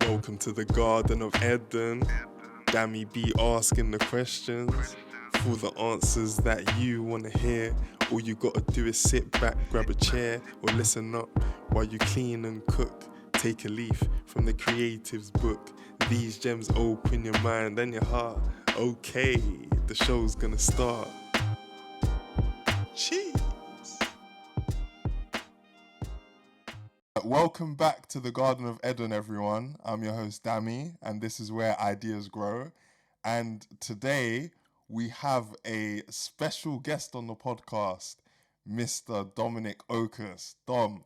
Welcome to the Garden of Edun. Dami be asking the questions for the answers that you want to hear. All you gotta do is sit back, grab a chair, or listen up while you clean and cook. Take a leaf from the creative's book. These gems open your mind and your heart. Okay, the show's gonna start. Cheese! Welcome back to the Garden of Edun, everyone. I'm your host, Dami, and this is where ideas grow. And today, we have a special guest on the podcast, Mr. Dominic Okus. Dom,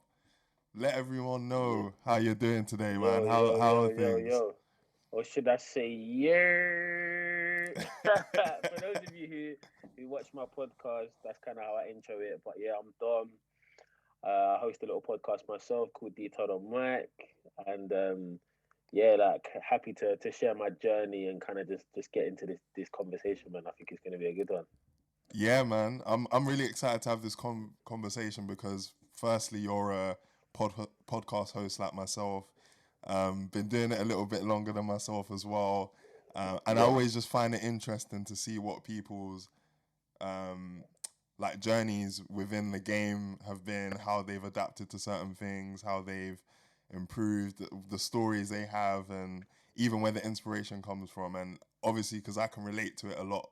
let everyone know how you're doing today, man. How are things? Or should I say, yeah? For those of you who watch my podcast, that's kind of how I intro it. But yeah, I'm Dom. I host a little podcast myself called Detailed on Mic, and happy to share my journey and kind of just get into this conversation, man. I think it's going to be a good one. Yeah, man. I'm really excited to have this conversation because firstly, you're a podcast host like myself. Been doing it a little bit longer than myself as well, and I always just find it interesting to see what people's like journeys within the game have been, how they've adapted to certain things, how they've improved, the stories they have, and even where the inspiration comes from. And obviously, because I can relate to it a lot,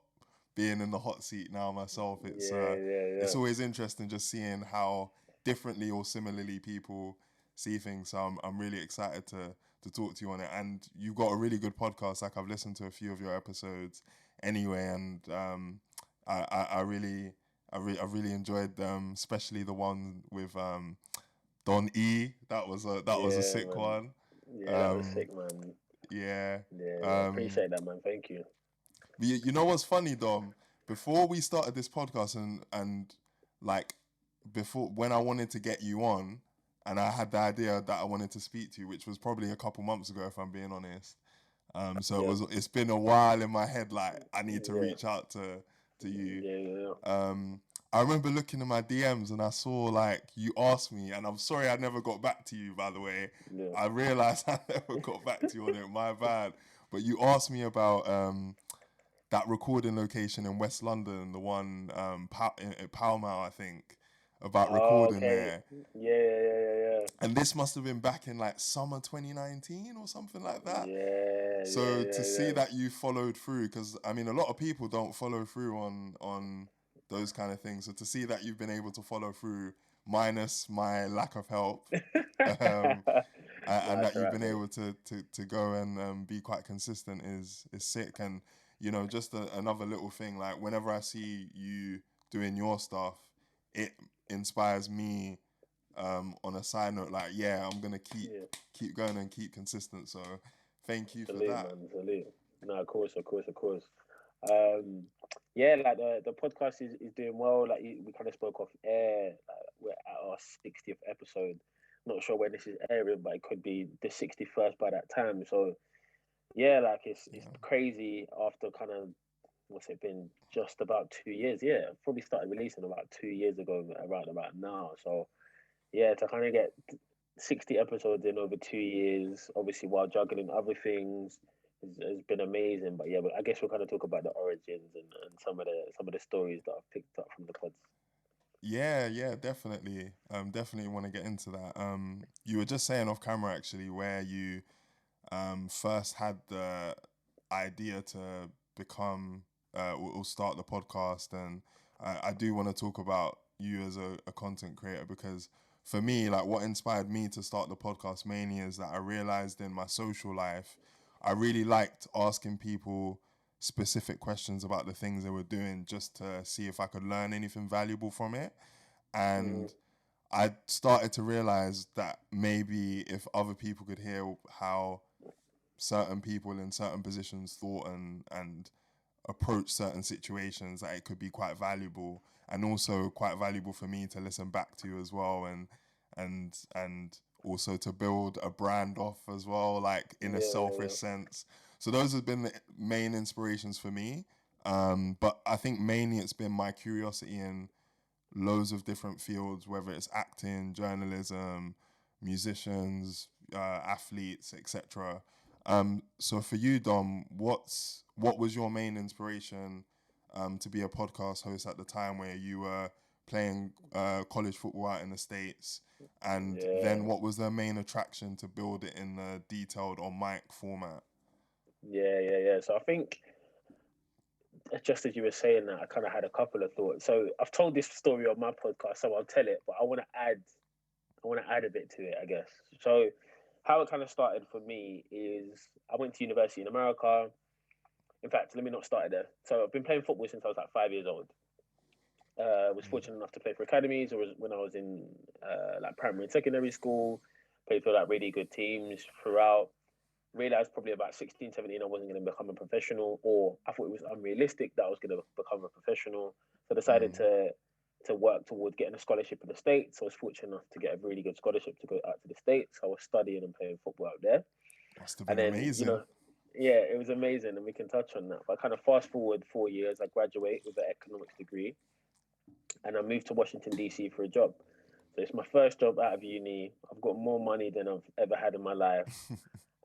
being in the hot seat now myself, it's always interesting just seeing how differently or similarly people see things. So I'm really excited to talk to you on it. And you've got a really good podcast. Like, I've listened to a few of your episodes anyway, and I really enjoyed them, especially the one with Don E. That was a sick man. one. Yeah, that was sick, man. Yeah. I appreciate that, man. Thank you. You know what's funny, Dom? Before we started this podcast and like before, when I wanted to get you on, and I had the idea that I wanted to speak to you, which was probably a couple months ago, if I'm being honest. It's been a while in my head. Like, I need to reach out to you. I remember looking at my DMs and I saw like you asked me, and I'm sorry I never got back to you, by the way. I realized I never got back to you on it. My bad. But you asked me about that recording location in West London, the one in Pall Mall, I think, about recording there. Yeah. And this must have been back in like summer 2019 or something like that. So to see that you followed through, because I mean, a lot of people don't follow through on those kind of things. So to see that you've been able to follow through, minus my lack of help, and that you've been able to go and be quite consistent is sick. And you know, just another little thing, like whenever I see you doing your stuff, it inspires me. On a side note, like, I'm gonna keep going and keep consistent. So thank you for that. Man, salute. No, of course. Like the podcast is doing well. Like we kind of spoke off air. We're at our 60th episode. Not sure when this is airing, but it could be the 61st by that time. So like it's crazy after kind of what's it been, just about 2 years. Probably started releasing about 2 years ago, around about now. So to kind of get 60 episodes in over 2 years, obviously while juggling other things, has been amazing. But but I guess we'll kind of talk about the origins and some of the stories that I've picked up from the pods. Yeah, definitely. Definitely want to get into that. You were just saying off camera actually where you first had the idea to become or start the podcast, and I do want to talk about you as a content creator, because for me, like, what inspired me to start the podcast mainly is that I realized in my social life, I really liked asking people specific questions about the things they were doing, just to see if I could learn anything valuable from it. And I started to realize that maybe if other people could hear how certain people in certain positions thought and approach certain situations, that it could be quite valuable, and also quite valuable for me to listen back to as well, and also to build a brand off as well, like in a selfish sense. So those have been the main inspirations for me. But I think mainly it's been my curiosity in loads of different fields, whether it's acting, journalism, musicians, athletes, etc. So for you, Dom, what was your main inspiration to be a podcast host at the time where you were playing college football out in the States? And then Yeah, what was the main attraction to build it in the detailed on mic format? yeah. So I think just as you were saying that, I kind of had a couple of thoughts. So I've told this story on my podcast, so I'll tell it, but I want to add a bit to it, I guess. So how it kind of started for me is I went to university in America. In fact, let me not start there. So I've been playing football since I was like 5 years old. Was fortunate enough to play for academies, or when I was in like primary and secondary school. Played for like really good teams throughout. Realized probably about 16, 17, I wasn't going to become a professional, or I thought it was unrealistic that I was going to become a professional. So I decided Mm. to work towards getting a scholarship in the States. I was fortunate enough to get a really good scholarship to go out to the States. I was studying and playing football out there. Must have And been then, amazing. yeah, it was amazing. And we can touch on that. But kind of fast forward 4 years, I graduate with an economics degree and I moved to Washington, D.C. for a job. So it's my first job out of uni. I've got more money than I've ever had in my life.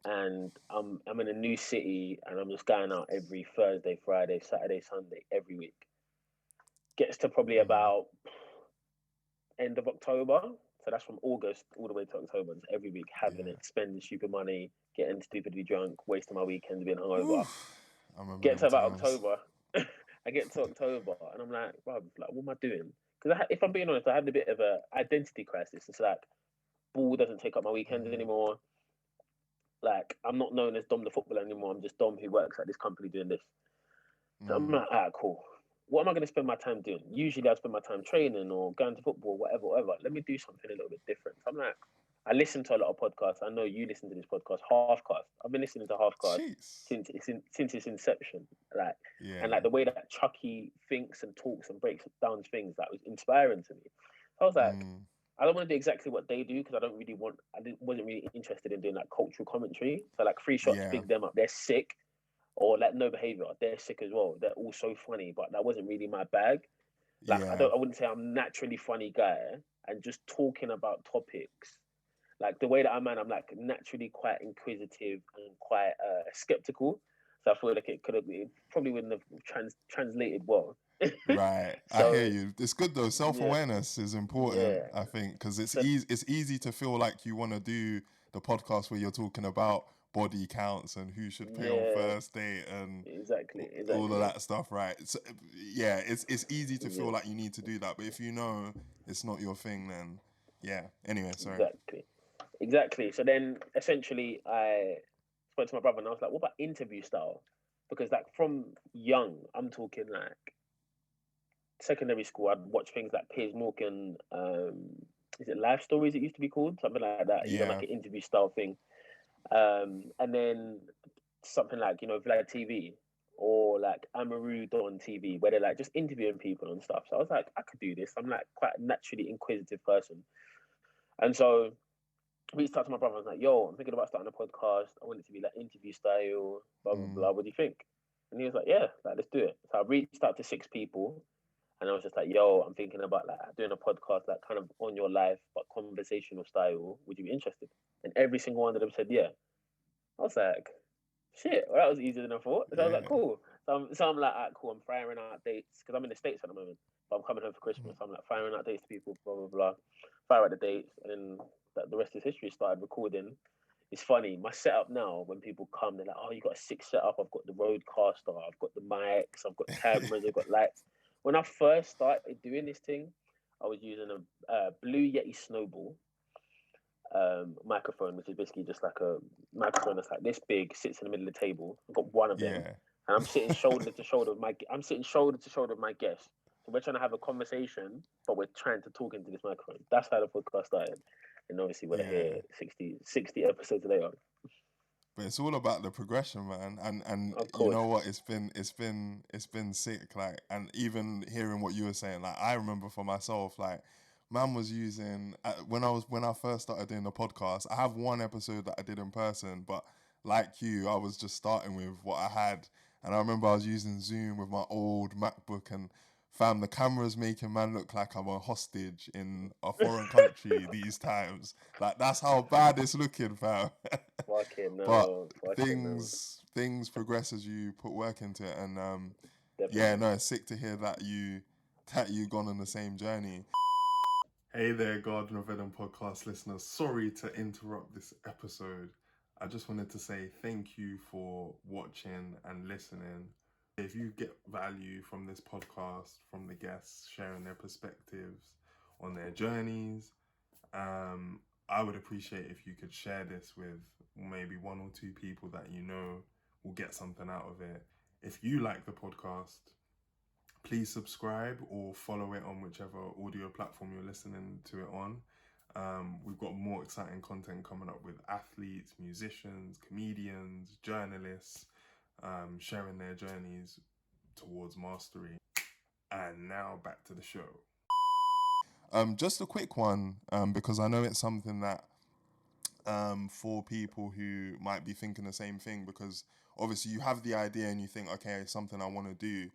And I'm in a new city and I'm just going out every Thursday, Friday, Saturday, Sunday, every week. Gets to probably Mm. about end of October. So that's from August all the way to October. Just every week having Yeah. it, spending stupid money, getting stupidly drunk, wasting my weekends being hungover. Oof. I remember Get them to about times. October. I get to October and I'm like, bro, like, what am I doing? Because if I'm being honest, I had a bit of a identity crisis. It's like ball doesn't take up my weekends Mm. anymore. Like I'm not known as Dom the footballer anymore. I'm just Dom who works at this company doing this. So I'm Mm. like, cool. What am I going to spend my time doing? Usually I spend my time training or going to football, whatever. Let me do something a little bit different. So I'm like, I listen to a lot of podcasts. I know you listen to this podcast, Halfcast. I've been listening to Halfcast Jeez. since its inception. Like, and Yeah. like the way that Chucky thinks and talks and breaks down things, that was inspiring to me. I was like, Mm. I don't want to do exactly what they do because I don't really want. Wasn't really interested in doing like cultural commentary. So like Free Shots, Yeah. big them up. They're sick, or like No Behavior, they're sick as well. They're all so funny, but that wasn't really my bag. Like Yeah. I wouldn't say I'm naturally funny guy, and just talking about topics like the way that I'm like naturally quite inquisitive and quite skeptical. So I feel like it probably wouldn't have translated well. Right. I hear So you. It's good though. yeah, Self-awareness is important, yeah. I think, because it's So easy to feel like you want to do the podcast where you're talking about body counts and who should pay on yeah, first date and all of exactly. that stuff, right? So, yeah, it's easy to feel Yeah, like you need to do that, but if you know it's not your thing, then yeah. Anyway, sorry. exactly. So then essentially I spoke to my brother and I was like, what about interview style? Because like from young, I'm talking like secondary school, I'd watch things like Piers Morgan, is it Life Stories it used to be called? Something like that. He's on Yeah. like an interview style thing. And then something like, Vlad TV or like Amaru on TV where they're like just interviewing people and stuff. So I was like, I could do this. I'm like quite a naturally inquisitive person. And so reached out to my brother. I was like, yo, I'm thinking about starting a podcast. I want it to be like interview style, blah, blah, Mm. blah. What do you think? And he was like, yeah, like, let's do it. So I reached out to 6 people and I was just like, yo, I'm thinking about like doing a podcast, like kind of on your life, but conversational style. Would you be interested? And every single one of them said, yeah. I was like, shit, well, that was easier than I thought. So I was like, Yeah. cool. So I'm like, cool, I'm firing out dates because I'm in the States at the moment, but I'm coming home for Christmas. So I'm like firing out dates to people, blah, blah, blah. Fire out the dates. And then the rest is history. Started recording. It's funny, my setup now, when people come, they're like, oh, you got a sick setup. I've got the Roadcaster, I've got the mics, I've got cameras, I've got lights. When I first started doing this thing, I was using a Blue Yeti Snowball microphone, which is basically just like a microphone that's like this big, sits in the middle of the table. I've got one of them, Yeah. and I'm sitting shoulder to shoulder with I'm sitting shoulder to shoulder with my guest. So we're trying to have a conversation, but we're trying to talk into this microphone. That's how the podcast started. And obviously we're here Yeah. 60 episodes later. But it's all about the progression, man. And Of you course. know what? It's been sick. Like, and even hearing what you were saying, like I remember for myself, like man was using when I first started doing the podcast. I have one episode that I did in person, but like you, I was just starting with what I had, and I remember I was using Zoom with my old MacBook and fam, the camera's making man look like I'm a hostage in a foreign country these times. Like, that's how bad it's looking, fam. Fucking But no, fucking no. things progress as you put work into it, and yeah, Definitely. no, it's sick to hear that you gone on the same journey. Hey there, Garden of Edun podcast listeners. Sorry to interrupt this episode. I just wanted to say thank you for watching and listening. If you get value from this podcast, from the guests sharing their perspectives on their journeys, I would appreciate if you could share this with maybe one or two people that you know will get something out of it. If you like the podcast, please subscribe or follow it on whichever audio platform you're listening to it on. We've got more exciting content coming up with athletes, musicians, comedians, journalists, sharing their journeys towards mastery. And now back to the show. Just a quick one, because I know it's something that for people who might be thinking the same thing, because obviously you have the idea and you think, okay, it's something I want to do,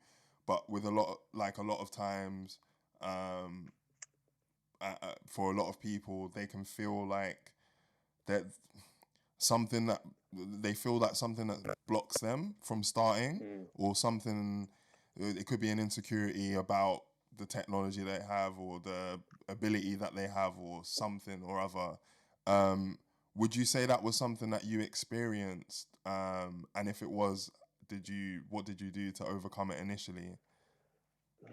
but with a lot of times, for a lot of people, they can feel like that something that they feel that something that blocks them from starting, or something. It could be an insecurity about the technology they have, or the ability that they have, or something or other. Would you say that was something that you experienced? And if it was, what did you do to overcome it initially?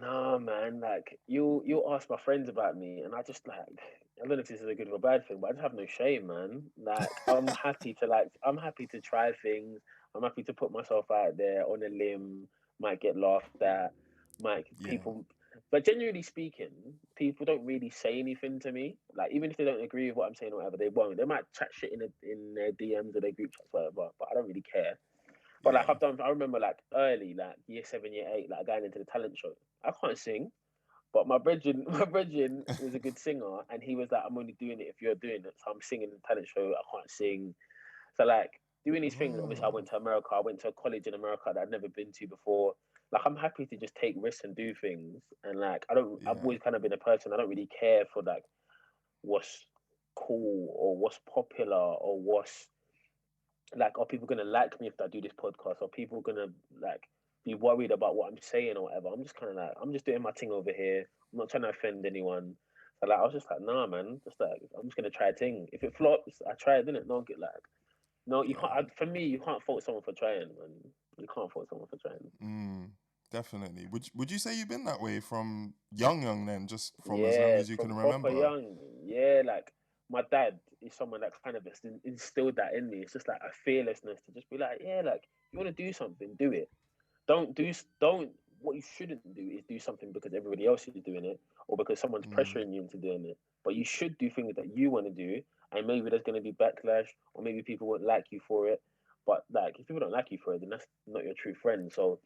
No, man. Like you ask my friends about me, and I just like I don't know if this is a good or a bad thing, but I just have no shame, man. Like I'm happy to try things. I'm happy to put myself out there on a limb. Might get laughed at. Might Yeah, people, but genuinely speaking, people don't really say anything to me. Like even if they don't agree with what I'm saying or whatever, they won't. They might chat shit in their DMs or their group chats, whatever. But I don't really care. But like yeah, I remember like early, like year 7, year 8, like going into the talent show. I can't sing, but my brethren, my brethren was a good singer, and he was like, "I'm only doing it if you're doing it." So I'm singing the talent show. I can't sing, so like doing these things. Obviously, I oh, went to America. I went to a college in America that I'd never been to before. Like I'm happy to just take risks and do things, and like I don't. I've yeah, always kind of been a person. I don't really care for like what's cool or what's popular or what's like, are people gonna like me if I do this podcast? Are people gonna like be worried about what I'm saying or whatever? I'm just kind of like, I'm just doing my thing over here. I'm not trying to offend anyone. So like, I was just like, nah, man. Just like, I'm just gonna try a thing. If it flops, I try it. Didn't it? Don't get like, no, you can't. yeah. For me, you can't fault someone for trying, man. You can't fault someone for trying. Definitely. Would you say you've been that way from young then, just from as young Yeah, as you from can proper remember? young. Yeah, like my dad is someone that kind of instilled that in me. It's just like a fearlessness to just be like, yeah, like you want to do something, do it. Don't what you shouldn't do is do something because everybody else is doing it or because someone's Mm, pressuring you into doing it. But you should do things that you want to do, and maybe there's going to be backlash, or maybe people won't like you for it. But like, if people don't like you for it, then that's not your true friend. So,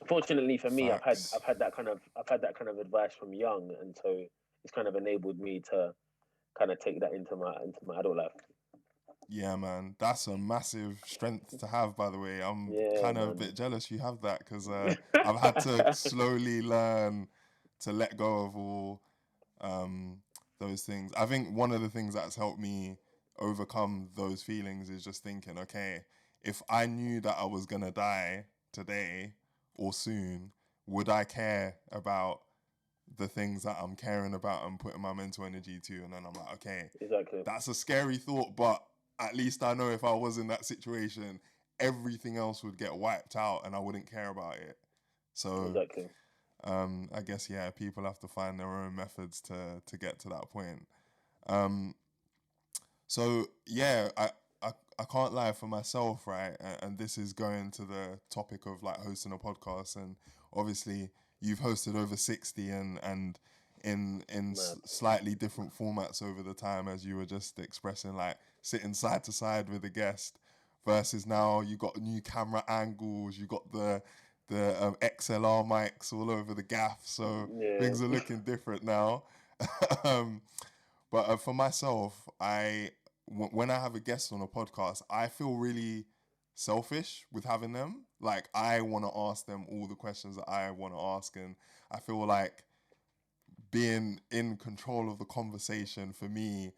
fortunately for me, facts. I've had that kind of advice from young, and so it's kind of enabled me to kind of take that into my adult life. Yeah, man. That's a massive strength to have, by the way. I'm Yeah, kind of a man. bit jealous you have that, because I've had to slowly learn to let go of all um, those things. I think one of the things that's helped me overcome those feelings is just thinking, okay, if I knew that I was gonna die today or soon, would I care about the things that I'm caring about and putting my mental energy to? And then I'm like, okay, Exactly. that's a scary thought, but at least I know if I was in that situation, everything else would get wiped out and I wouldn't care about it. So Exactly. I guess, yeah, people have to find their own methods to get to that point. Um, so yeah, I can't lie for myself, right? And this is going to the topic of like hosting a podcast, and obviously you've hosted over 60 and Mad. slightly different formats over the time, as you were just expressing, like sitting side to side with a guest, versus now you got new camera angles, you got the XLR mics all over the gaff, so Yeah. things are looking different now. um, but for myself, when I have a guest on a podcast, I feel really selfish with having them. Like, I want to ask them all the questions that I want to ask, and I feel like being in control of the conversation for me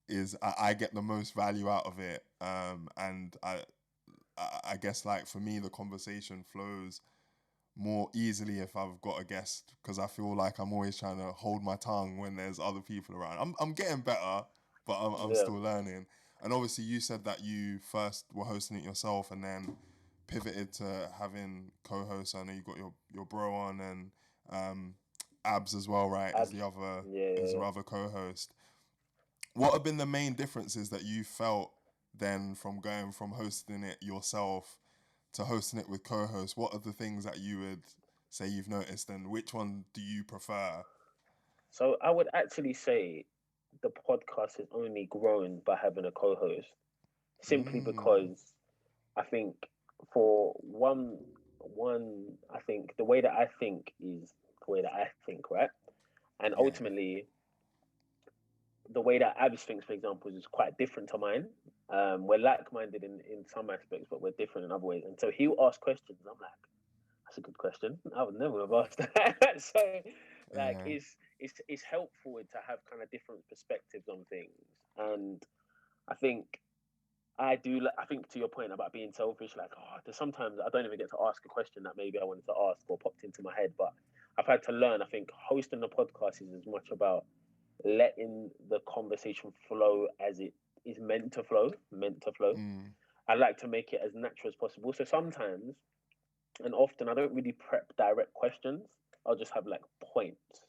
is I get the most value out of it, and I guess, like, for me the conversation flows more easily if I've got a guest, because I feel like I'm always trying to hold my tongue when there's other people around. I'm getting better, but I'm Yeah. still learning. And obviously you said that you first were hosting it yourself and then pivoted to having co-hosts. I know you got your bro on, and Abs as well, right? Is Abs. the other is the Yeah. other co-host. What have been the main differences that you felt then from going from hosting it yourself to hosting it with co-hosts? What are the things that you would say you've noticed, and which one do you prefer? So I would actually say the podcast has only grown by having a co-host, simply Mm, because I think for one, I think the way that I think is the way that I think, right? And yeah, ultimately, the way that Abs thinks, for example, is quite different to mine. We're like-minded in some aspects, but we're different in other ways. And so he'll ask questions. I'm like, that's a good question. I would never have asked that. So, like, yeah. it's helpful to have kind of different perspectives on things. And I think I think to your point about being selfish, like, oh, there's sometimes I don't even get to ask a question that maybe I wanted to ask or popped into my head. But I've had to learn. I think hosting the podcast is as much about letting the conversation flow as it is meant to flow. Meant to flow. Mm, I like to make it as natural as possible. So sometimes and often I don't really prep direct questions. I'll just have like points.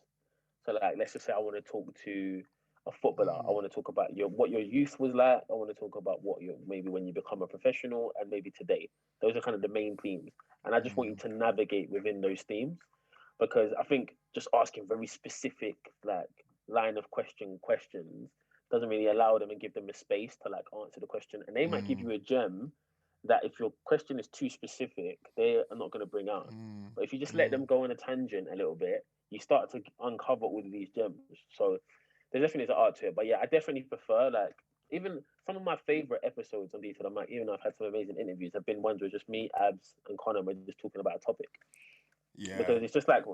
So like let's just say I want to talk to a footballer. I mm, want to talk about what your youth was like. I want to talk about what you maybe when you become a professional and maybe today. Those are kind of the main themes. And I just want you mm, to navigate within those themes because I think just asking very specific like line of questions doesn't really allow them and give them the space to like answer the question. And they might give mm, you a gem that if your question is too specific, they are not going to bring out. mm, But if you just let mm. them go on a tangent a little bit, you start to uncover all of these gems. So there definitely is an art to it. But yeah, I definitely prefer like even some of my favorite episodes on these that I'm like, even though I've had some amazing interviews, have been ones where just me, Abs, and Connor were just talking about a topic. Yeah, Because it's just like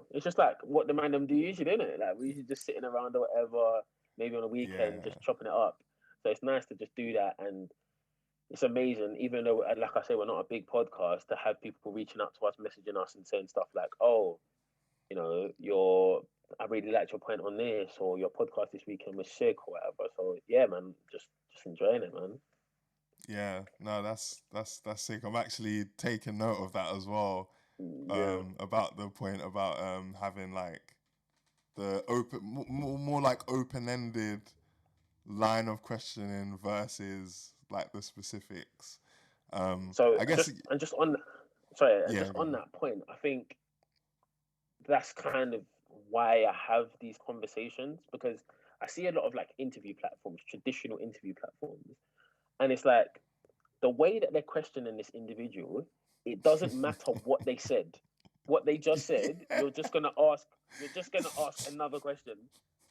what the man them do usually, isn't it? Like we usually just sitting around or whatever, maybe on a weekend, yeah, just chopping it up. So it's nice to just do that and it's amazing, even though, like I say, we're not a big podcast, to have people reaching out to us, messaging us, and saying stuff like, "Oh, you know, I really liked your point on this, or your podcast this weekend was sick, or whatever." So yeah, man, just enjoying it, man. yeah. No, that's sick. I'm actually taking note of that as well. Yeah. About the point about having like the open, more like open-ended line of questioning versus like the specifics. So I guess, just on, sorry, and yeah, just go on on. that point, I think that's kind of why I have these conversations because I see a lot of like interview platforms, traditional interview platforms, and it's like the way that they're questioning this individual, it doesn't matter what they said. What they just said, you're just gonna ask another question.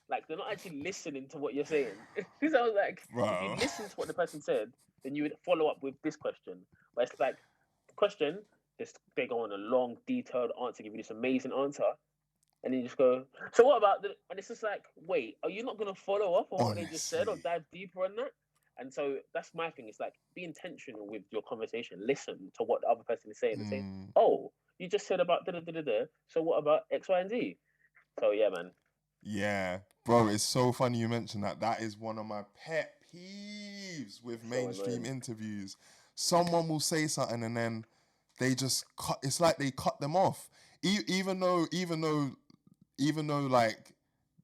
Like they're not actually listening to what you're saying. Because I was like, if you Bro. listen to what the person said, then you would follow up with this question. But it's like question, just they go on a long, detailed answer, give you this amazing answer, and then you just go, so what about the and it's just like, wait, are you not gonna follow up on what they just said or Honestly. dive deeper on that? And so that's my thing. It's like be intentional with your conversation. Listen to what the other person is saying and say, Mm, oh, you just said about da da da da da. So what about X, Y, and Z? So yeah, man. yeah. Bro, it's so funny you mentioned that. That is one of my pet peeves with So mainstream annoying. interviews. Someone will say something and then they just cut, it's like they cut them off. Even though like,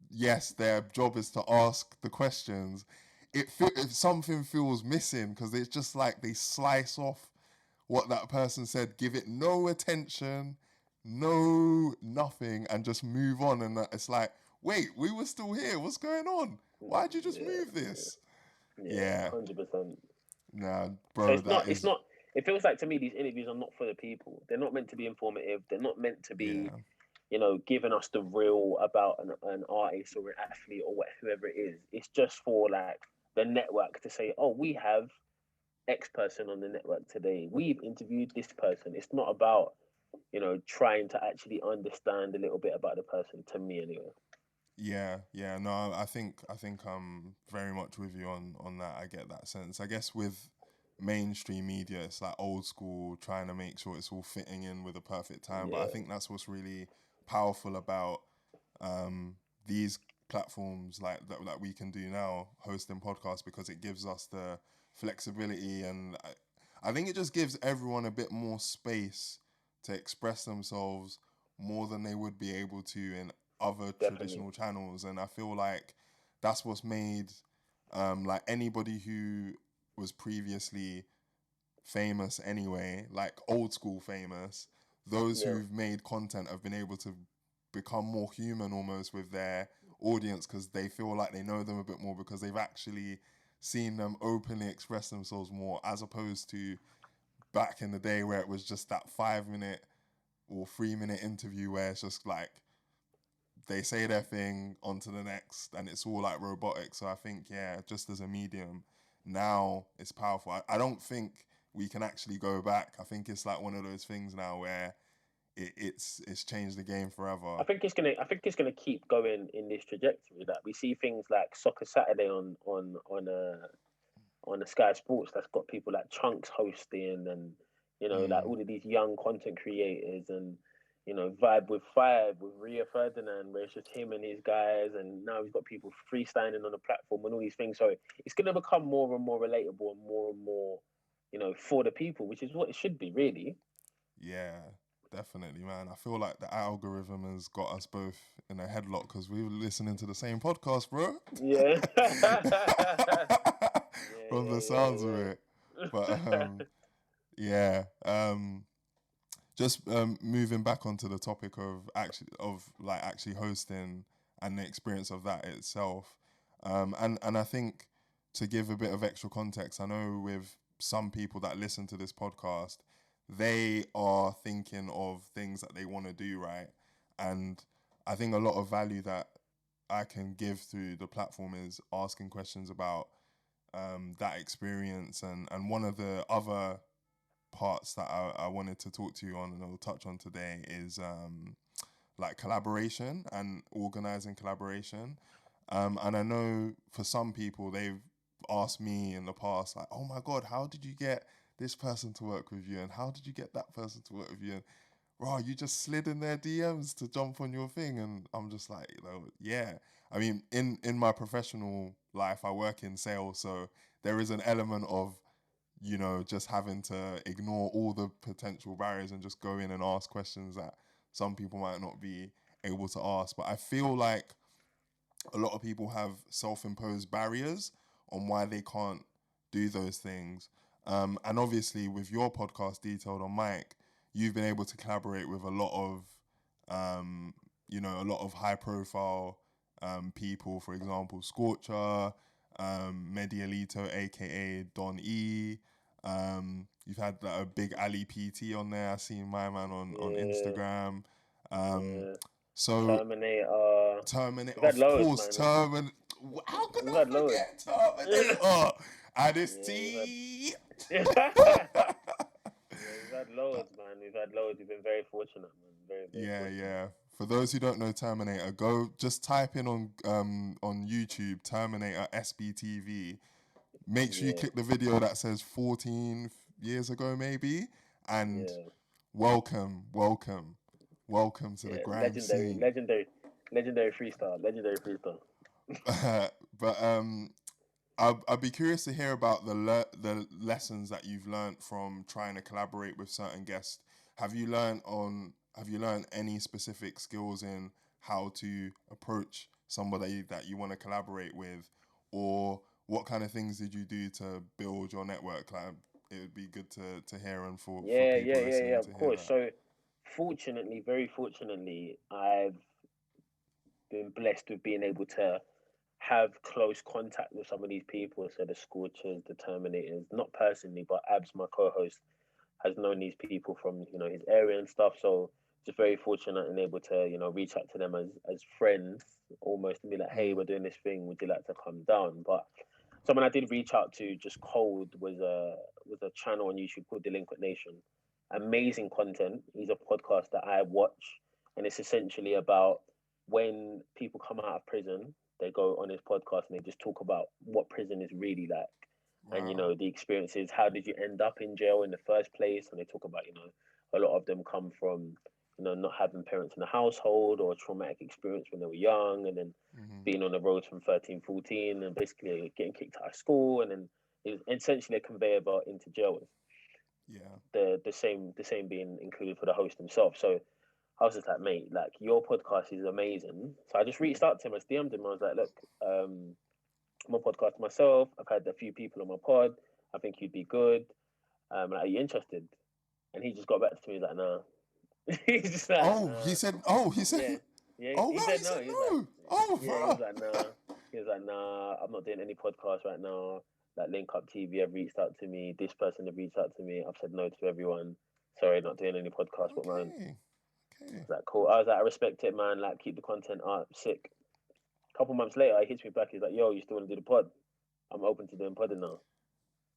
yes, their job is to ask the questions, if something feels missing, because it's just like they slice off what that person said, give it no attention, no nothing, and just move on. And it's like, wait, we were still here. What's going on? Why'd you just Yeah, move this? yeah, Yeah, 100%. nah, So bro, that it's is, not. It feels like to me these interviews are not for the people. They're not meant to be informative. They're not meant to be yeah, giving us the real about an artist or an athlete or whoever it is. It's just for like the network to say, oh, we have X person on the network today. We've interviewed this person. It's not about, trying to actually understand a little bit about the person, to me anyway. Yeah. No, I think I'm very much with you on that. I get that sense. I guess with mainstream media, it's like old school, trying to make sure it's all fitting in with a perfect time. But I Yeah, think that's what's really powerful about these platforms like that we can do now, hosting podcasts, because it gives us the flexibility, and I think it just gives everyone a bit more space to express themselves more than they would be able to in other definitely. traditional channels. And I feel like that's what's made like anybody who was previously famous anyway, like old school famous, those Yeah, who've made content have been able to become more human almost with their audience, because they feel like they know them a bit more because they've actually seen them openly express themselves more, as opposed to back in the day where it was just that 5 minute or 3 minute interview where it's just like they say their thing on to the next and it's all like robotic. So I think, yeah, just as a medium, now it's powerful. I don't think we can actually go back. I think it's like one of those things now where it's changed the game forever. I think it's gonna keep going in this trajectory. That we see things like Soccer Saturday on the Sky Sports, that's got people like Chunks hosting, and like Mm, all of these young content creators, and Vibe with Five with Ria Ferdinand, where it's just him and his guys, and now he's got people freestyling on the platform and all these things. So it's gonna become more and more relatable and more, for the people, which is what it should be, really. yeah, definitely, man. I feel like the algorithm has got us both in a headlock because we were listening to the same podcast, bro. Yeah. Yeah, From the yeah, sounds of it. But yeah, yeah. Just moving back onto the topic of actually hosting and the experience of that itself. And I think, to give a bit of extra context, I know with some people that listen to this podcast, they are thinking of things that they want to do, right? And I think a lot of value that I can give through the platform is asking questions about that experience. And one of the other parts that I wanted to talk to you on and I'll touch on today is like collaboration and organizing collaboration. And I know for some people, they've asked me in the past, like, oh my God, how did you get this person to work with you? And how did you get that person to work with you? And bro, you just slid in their DMs to jump on your thing. And I'm just like, yeah. I mean, in my professional life, I work in sales. So there is an element of, just having to ignore all the potential barriers and just go in and ask questions that some people might not be able to ask. But I feel like a lot of people have self-imposed barriers on why they can't do those things. And obviously, with your podcast, Detailed on Mike, you've been able to collaborate with a lot of high-profile people. For example, Scorcher, Medialito, aka Don E. You've had a big Ali PT on there. I seen my man on yeah, Instagram. Um, yeah. so Terminator. Terminator, We've had of loads, course, man. Terminator. How could We've I had loads. forget Terminator? And it's Yeah, we've had. T. Yeah, we've had loads, man. We've had loads. We've been very fortunate, man. Very, very Yeah, fortunate. yeah. For those who don't know Terminator, go just type in on YouTube Terminator SBTV. Make sure you Yeah, click the video that says 14 years ago, maybe, and yeah, welcome to the yeah. grime Legendary, scene. legendary, legendary freestyle. But I'd be curious to hear about the lessons that you've learned from trying to collaborate with certain guests. Have you learned any specific skills in how to approach somebody that you want to collaborate with, or what kind of things did you do to build your network? Like, it would be good to hear, and for Yeah, people yeah, yeah, yeah. listening to Of hear course. that. So, fortunately, very fortunately, I've been blessed with being able to have close contact with some of these people. So the Scorchers, the Terminators, not personally, but Abs, my co-host, has known these people from his area and stuff. So just very fortunate and able to reach out to them as friends, almost, and be like, hey, Mm, we're doing this thing. Would you like to come down? But someone I did reach out to just cold was a channel on YouTube called Delinquent Nation. Amazing content. He's a podcast that I watch, and it's essentially about when people come out of prison, they go on his podcast and they just talk about what prison is really like, and Wow. the experiences. How did you end up in jail in the first place? And they talk about a lot of them come from not having parents in the household or a traumatic experience when they were young, and then Mm-hmm. being on the roads from 13, 14, and basically getting kicked out of school, and then it was essentially a conveyor belt into jail. Yeah. The same being included for the host himself. So I was just like, mate, like your podcast is amazing. So I just reached out to him, I DM'd him. I was like, look, I'm a podcast myself. I've had a few people on my pod. I think you'd be good. Like, are you interested? And he just got back to me. He's like, nah. He's just like, Oh, he nah. said. Oh, he Yeah, said. yeah. Oh He wow, said he no. said He was like, no. Oh, yeah. He was bro. like, nah. He was like, nah. I'm not doing any podcasts right now. Like Link Up TV have reached out to me. This person have reached out to me. I've said no to everyone. Sorry, not doing any podcasts. But man, Okay. Okay. it's like cool. I was like, I respect it, man. Like keep the content up. Sick. A couple months later, he hits me back. He's like, yo, you still want to do the pod? I'm open to doing podding now.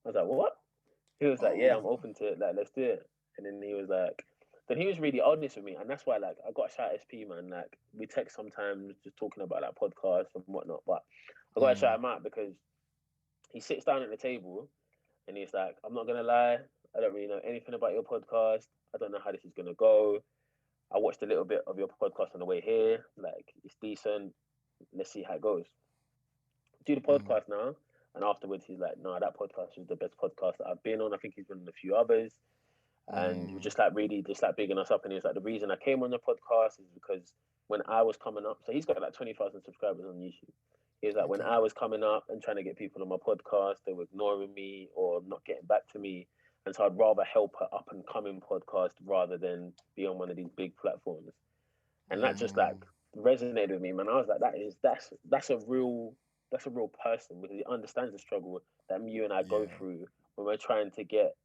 I was like, what? He was like, yeah, Oh. I'm open to it. Like, let's do it. And then he was like, then he was really honest with me, and that's why like I got a shout SP, man. Like we text sometimes just talking about like podcasts and whatnot, but I got to shout Mm. him out because he sits down at the table and he's like, I'm not gonna lie, I don't really know anything about your podcast. I don't know how this is gonna go. I watched a little bit of your podcast on the way here. Like it's decent. Let's see how it goes. Do the Mm. podcast now. And afterwards, he's like, no, that podcast was the best podcast that I've been on. I think he's been on a few others. And he was Mm. just like really just like bigging us up. And he was like, the reason I came on the podcast is because when I was coming up, so he's got like 20,000 subscribers on YouTube. He was like, when Okay. I was coming up and trying to get people on my podcast, they were ignoring me or not getting back to me. And so I'd rather help an up and coming podcast rather than be on one of these big platforms. And that just like Mm. resonated with me, man. I was like, that's a real person because he understands the struggle that you and I go Yeah. through when we're trying to get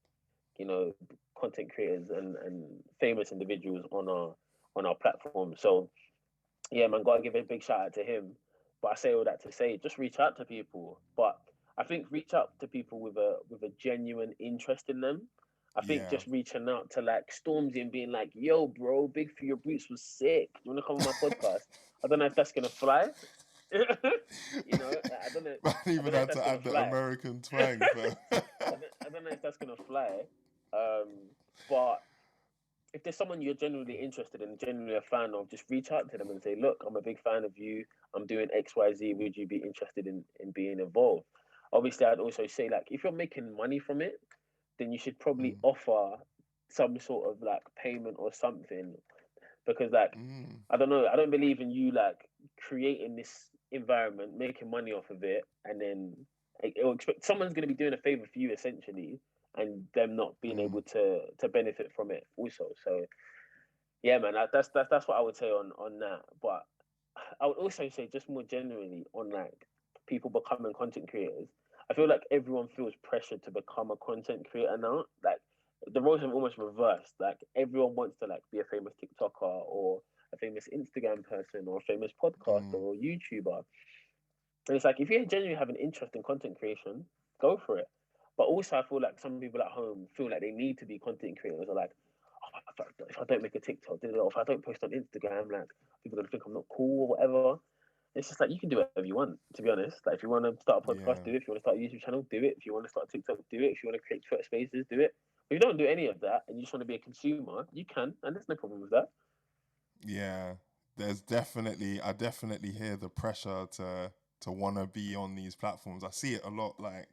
content creators and famous individuals on our platform. So yeah, man, gotta give a big shout out to him. But I say all that to say, just reach out to people. But I think reach out to people with a genuine interest in them. I think Yeah. just reaching out to like Stormzy and being like, "Yo, bro, Big for Your Boots was sick. You want to come on my podcast?" I don't know if that's gonna fly. I don't know. Man I don't even know if had that's to gonna add the fly. American twang, fam. I don't know if that's gonna fly. But if there's someone you're genuinely interested in, genuinely a fan of, just reach out to them and say, look, I'm a big fan of you. I'm doing XYZ. Would you be interested in being involved? Obviously, I'd also say, like, if you're making money from it, then you should probably Mm. offer some sort of like payment or something. Because, like, Mm. I don't know, I don't believe in you like creating this environment, making money off of it, and then it'll expect someone's going to be doing a favor for you essentially, and them not being Mm. able to benefit from it also. So yeah, man, that's what I would say on that. But I would also say just more generally on like people becoming content creators. I feel like everyone feels pressured to become a content creator now. Like the roles have almost reversed. Like everyone wants to like be a famous TikToker or a famous Instagram person or a famous podcaster Mm. or YouTuber. And it's like if you genuinely have an interest in content creation, go for it. But also, I feel like some people at home feel like they need to be content creators. Or like, oh, if I don't make a TikTok, or if I don't post on Instagram, like people are gonna think I'm not cool or whatever. It's just like you can do whatever you want. To be honest, like if you want to start a podcast, Yeah. do it. If you want to start a YouTube channel, do it. If you want to start TikTok, do it. If you want to create Twitter Spaces, do it. If you don't do any of that and you just want to be a consumer, you can, and there's no problem with that. Yeah. I definitely hear the pressure to want to be on these platforms. I see it a lot. Like,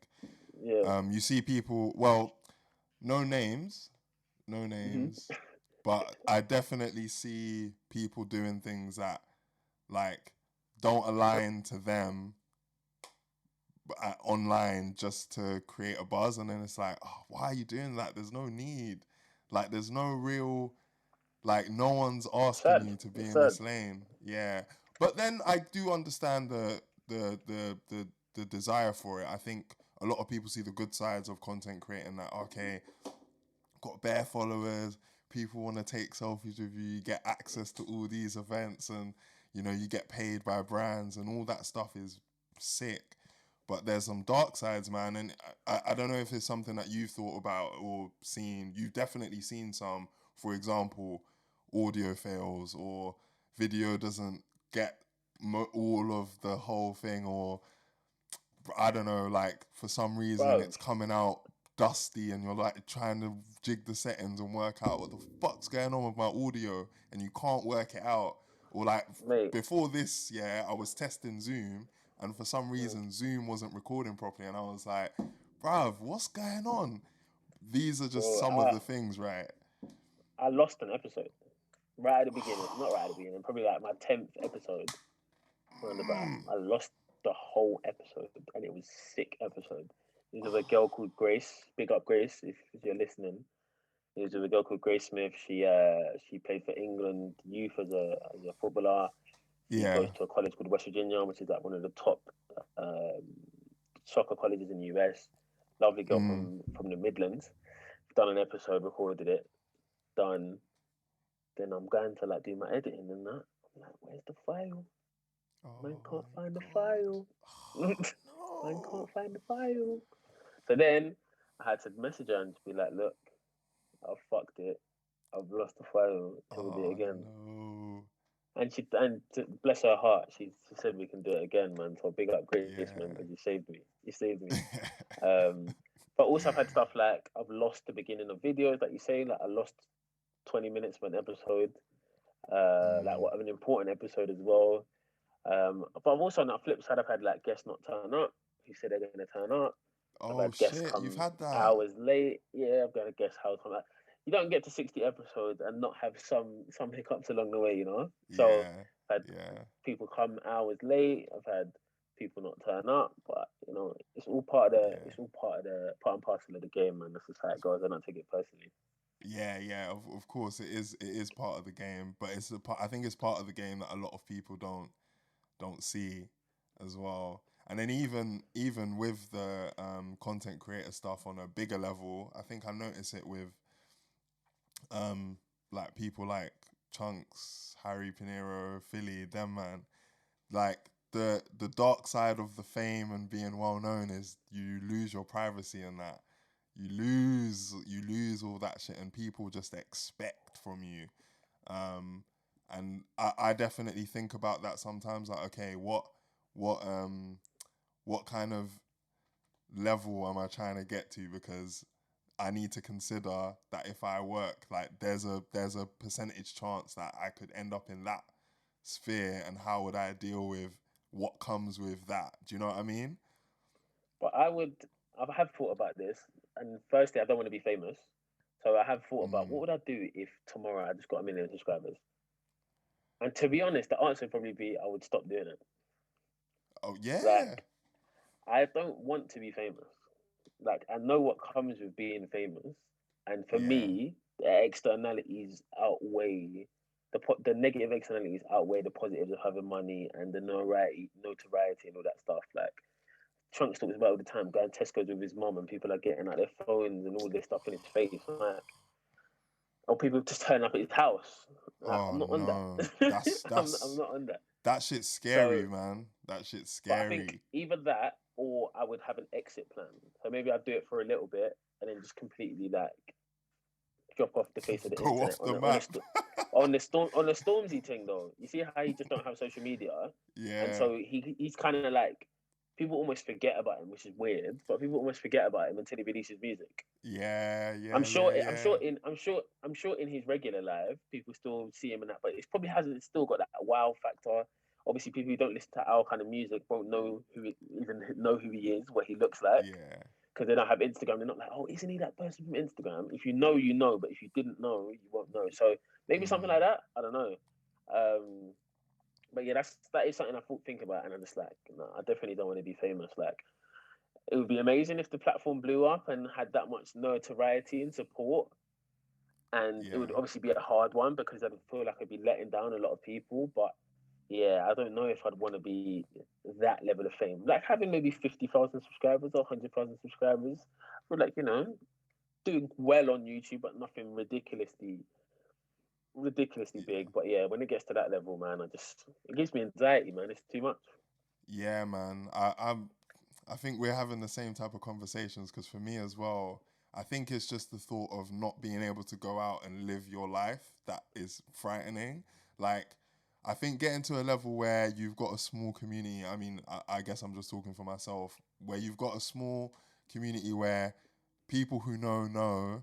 Yeah. you see people. Well, no names, no Hmm. names, but I definitely see people doing things that like don't align to them online just to create a buzz, and then it's like, oh, why are you doing that? There's no need. Like, there's no real, like, no one's asking Sad. you to be It's in sad. this lane. Yeah, but then I do understand the desire for it. I think a lot of people see the good sides of content creating. That okay, got bare followers. People want to take selfies with you. You get access to all these events, and you get paid by brands, and all that stuff is sick. but there's some dark sides, man. And I don't know if it's something that you've thought about or seen. You've definitely seen some, for example, audio fails or video doesn't get all of the whole thing, or I don't know, like for some reason Bro, it's coming out dusty and you're like trying to jig the settings and work out what the fuck's going on with my audio and you can't work it out. Or like mate, before this, yeah, I was testing Zoom and for some reason Zoom wasn't recording properly and I was like, bruv, what's going on? These are just bro, some of the things, right? I lost an episode right at the beginning. Not right at the beginning, probably like my 10th episode. Roundabout. I lost the whole episode, and it was sick episode. It was with a girl called Grace. Big up Grace if you're listening. It was with a girl called Grace Smith. She played for England youth as a footballer. She Yeah. goes to a college called West Virginia, which is like one of the top soccer colleges in the US. Lovely girl from the Midlands. Done an episode, recorded it, done. Then I'm going to like do my editing and that. I'm like, where's the file? Man can't find the file. Man can't find the file. So then I had to message her and just be like, look, I fucked it. I've lost the file. Can we do it again? No. And bless her heart, she said we can do it again, man. So big up Grace, man, because you saved me. You saved me. But also I've had stuff like I've lost the beginning of videos, like you say, like I lost 20 minutes of an episode. Like what an important episode as well. But I've also on the flip side, I've had like guests not turn up who said they're going to turn up. I've had guests Shit, come you've had that. hours late. Yeah, I've got a guest house come out. You don't get to 60 episodes and not have some hiccups along the way, you know. So I've had people come hours late. I've had people not turn up, but you know, it's all part of part and parcel of the game, man. That's just how it goes. I don't take it personally. Yeah, of course it is part of the game, but I think it's part of the game that a lot of people don't see as well. And then even with the content creator stuff on a bigger level, I think I notice it with like people like Chunks, Harry Pinero, Philly, them man. Like the dark side of the fame and being well known is you lose your privacy and that. You lose all that shit and people just expect from you. And I definitely think about that sometimes, like, okay, what kind of level am I trying to get to? Because I need to consider that if I work, like there's a percentage chance that I could end up in that sphere, and how would I deal with what comes with that? Do you know what I mean? But I have thought about this, and firstly, I don't want to be famous, so I have thought about what would I do if tomorrow I just got 1 million subscribers. And to be honest, the answer would probably be I would stop doing it. Oh yeah. Like, I don't want to be famous. Like, I know what comes with being famous, and for me, the externalities outweigh the negative externalities outweigh the positives of having money and the notoriety and all that stuff. Like Trunks talks about all the time, going Tesco's with his mom, and people are getting out their phones and all this stuff in his face, like, or people just turn up at his house. Like, I'm not on that. I'm not on that. That shit's scary, man. That shit's scary. But I think either that, or I would have an exit plan. So maybe I'd do it for a little bit and then just completely like drop off the face of the Go internet. off the map. On the Stormzy thing though, you see how he just don't have social media, and so he's kind of like, people almost forget about him, which is weird. But people almost forget about him until he releases music. I'm sure in his regular life, people still see him in that, but it probably hasn't still got that wow factor. Obviously, people who don't listen to our kind of music won't know who he is, what he looks like. Yeah. Because they don't have Instagram. They're not like, oh, isn't he that person from Instagram? If you know, you know. But if you didn't know, you won't know. So maybe something like that. I don't know. But yeah, that is something I think about, and I'm just like, no, I definitely don't want to be famous. Like, it would be amazing if the platform blew up and had that much notoriety and support. And it would obviously be a hard one because I feel like I'd be letting down a lot of people. But yeah, I don't know if I'd want to be that level of fame. Like having maybe 50,000 subscribers or 100,000 subscribers. I feel like, doing well on YouTube, but nothing ridiculously big. But yeah, when it gets to that level, man, it gives me anxiety, man. It's too much. Yeah, man. I think we're having the same type of conversations because for me as well, I think it's just the thought of not being able to go out and live your life that is frightening. Like, I think getting to a level where you've got a small community, I mean, I guess I'm just talking for myself, where you've got a small community where people who know,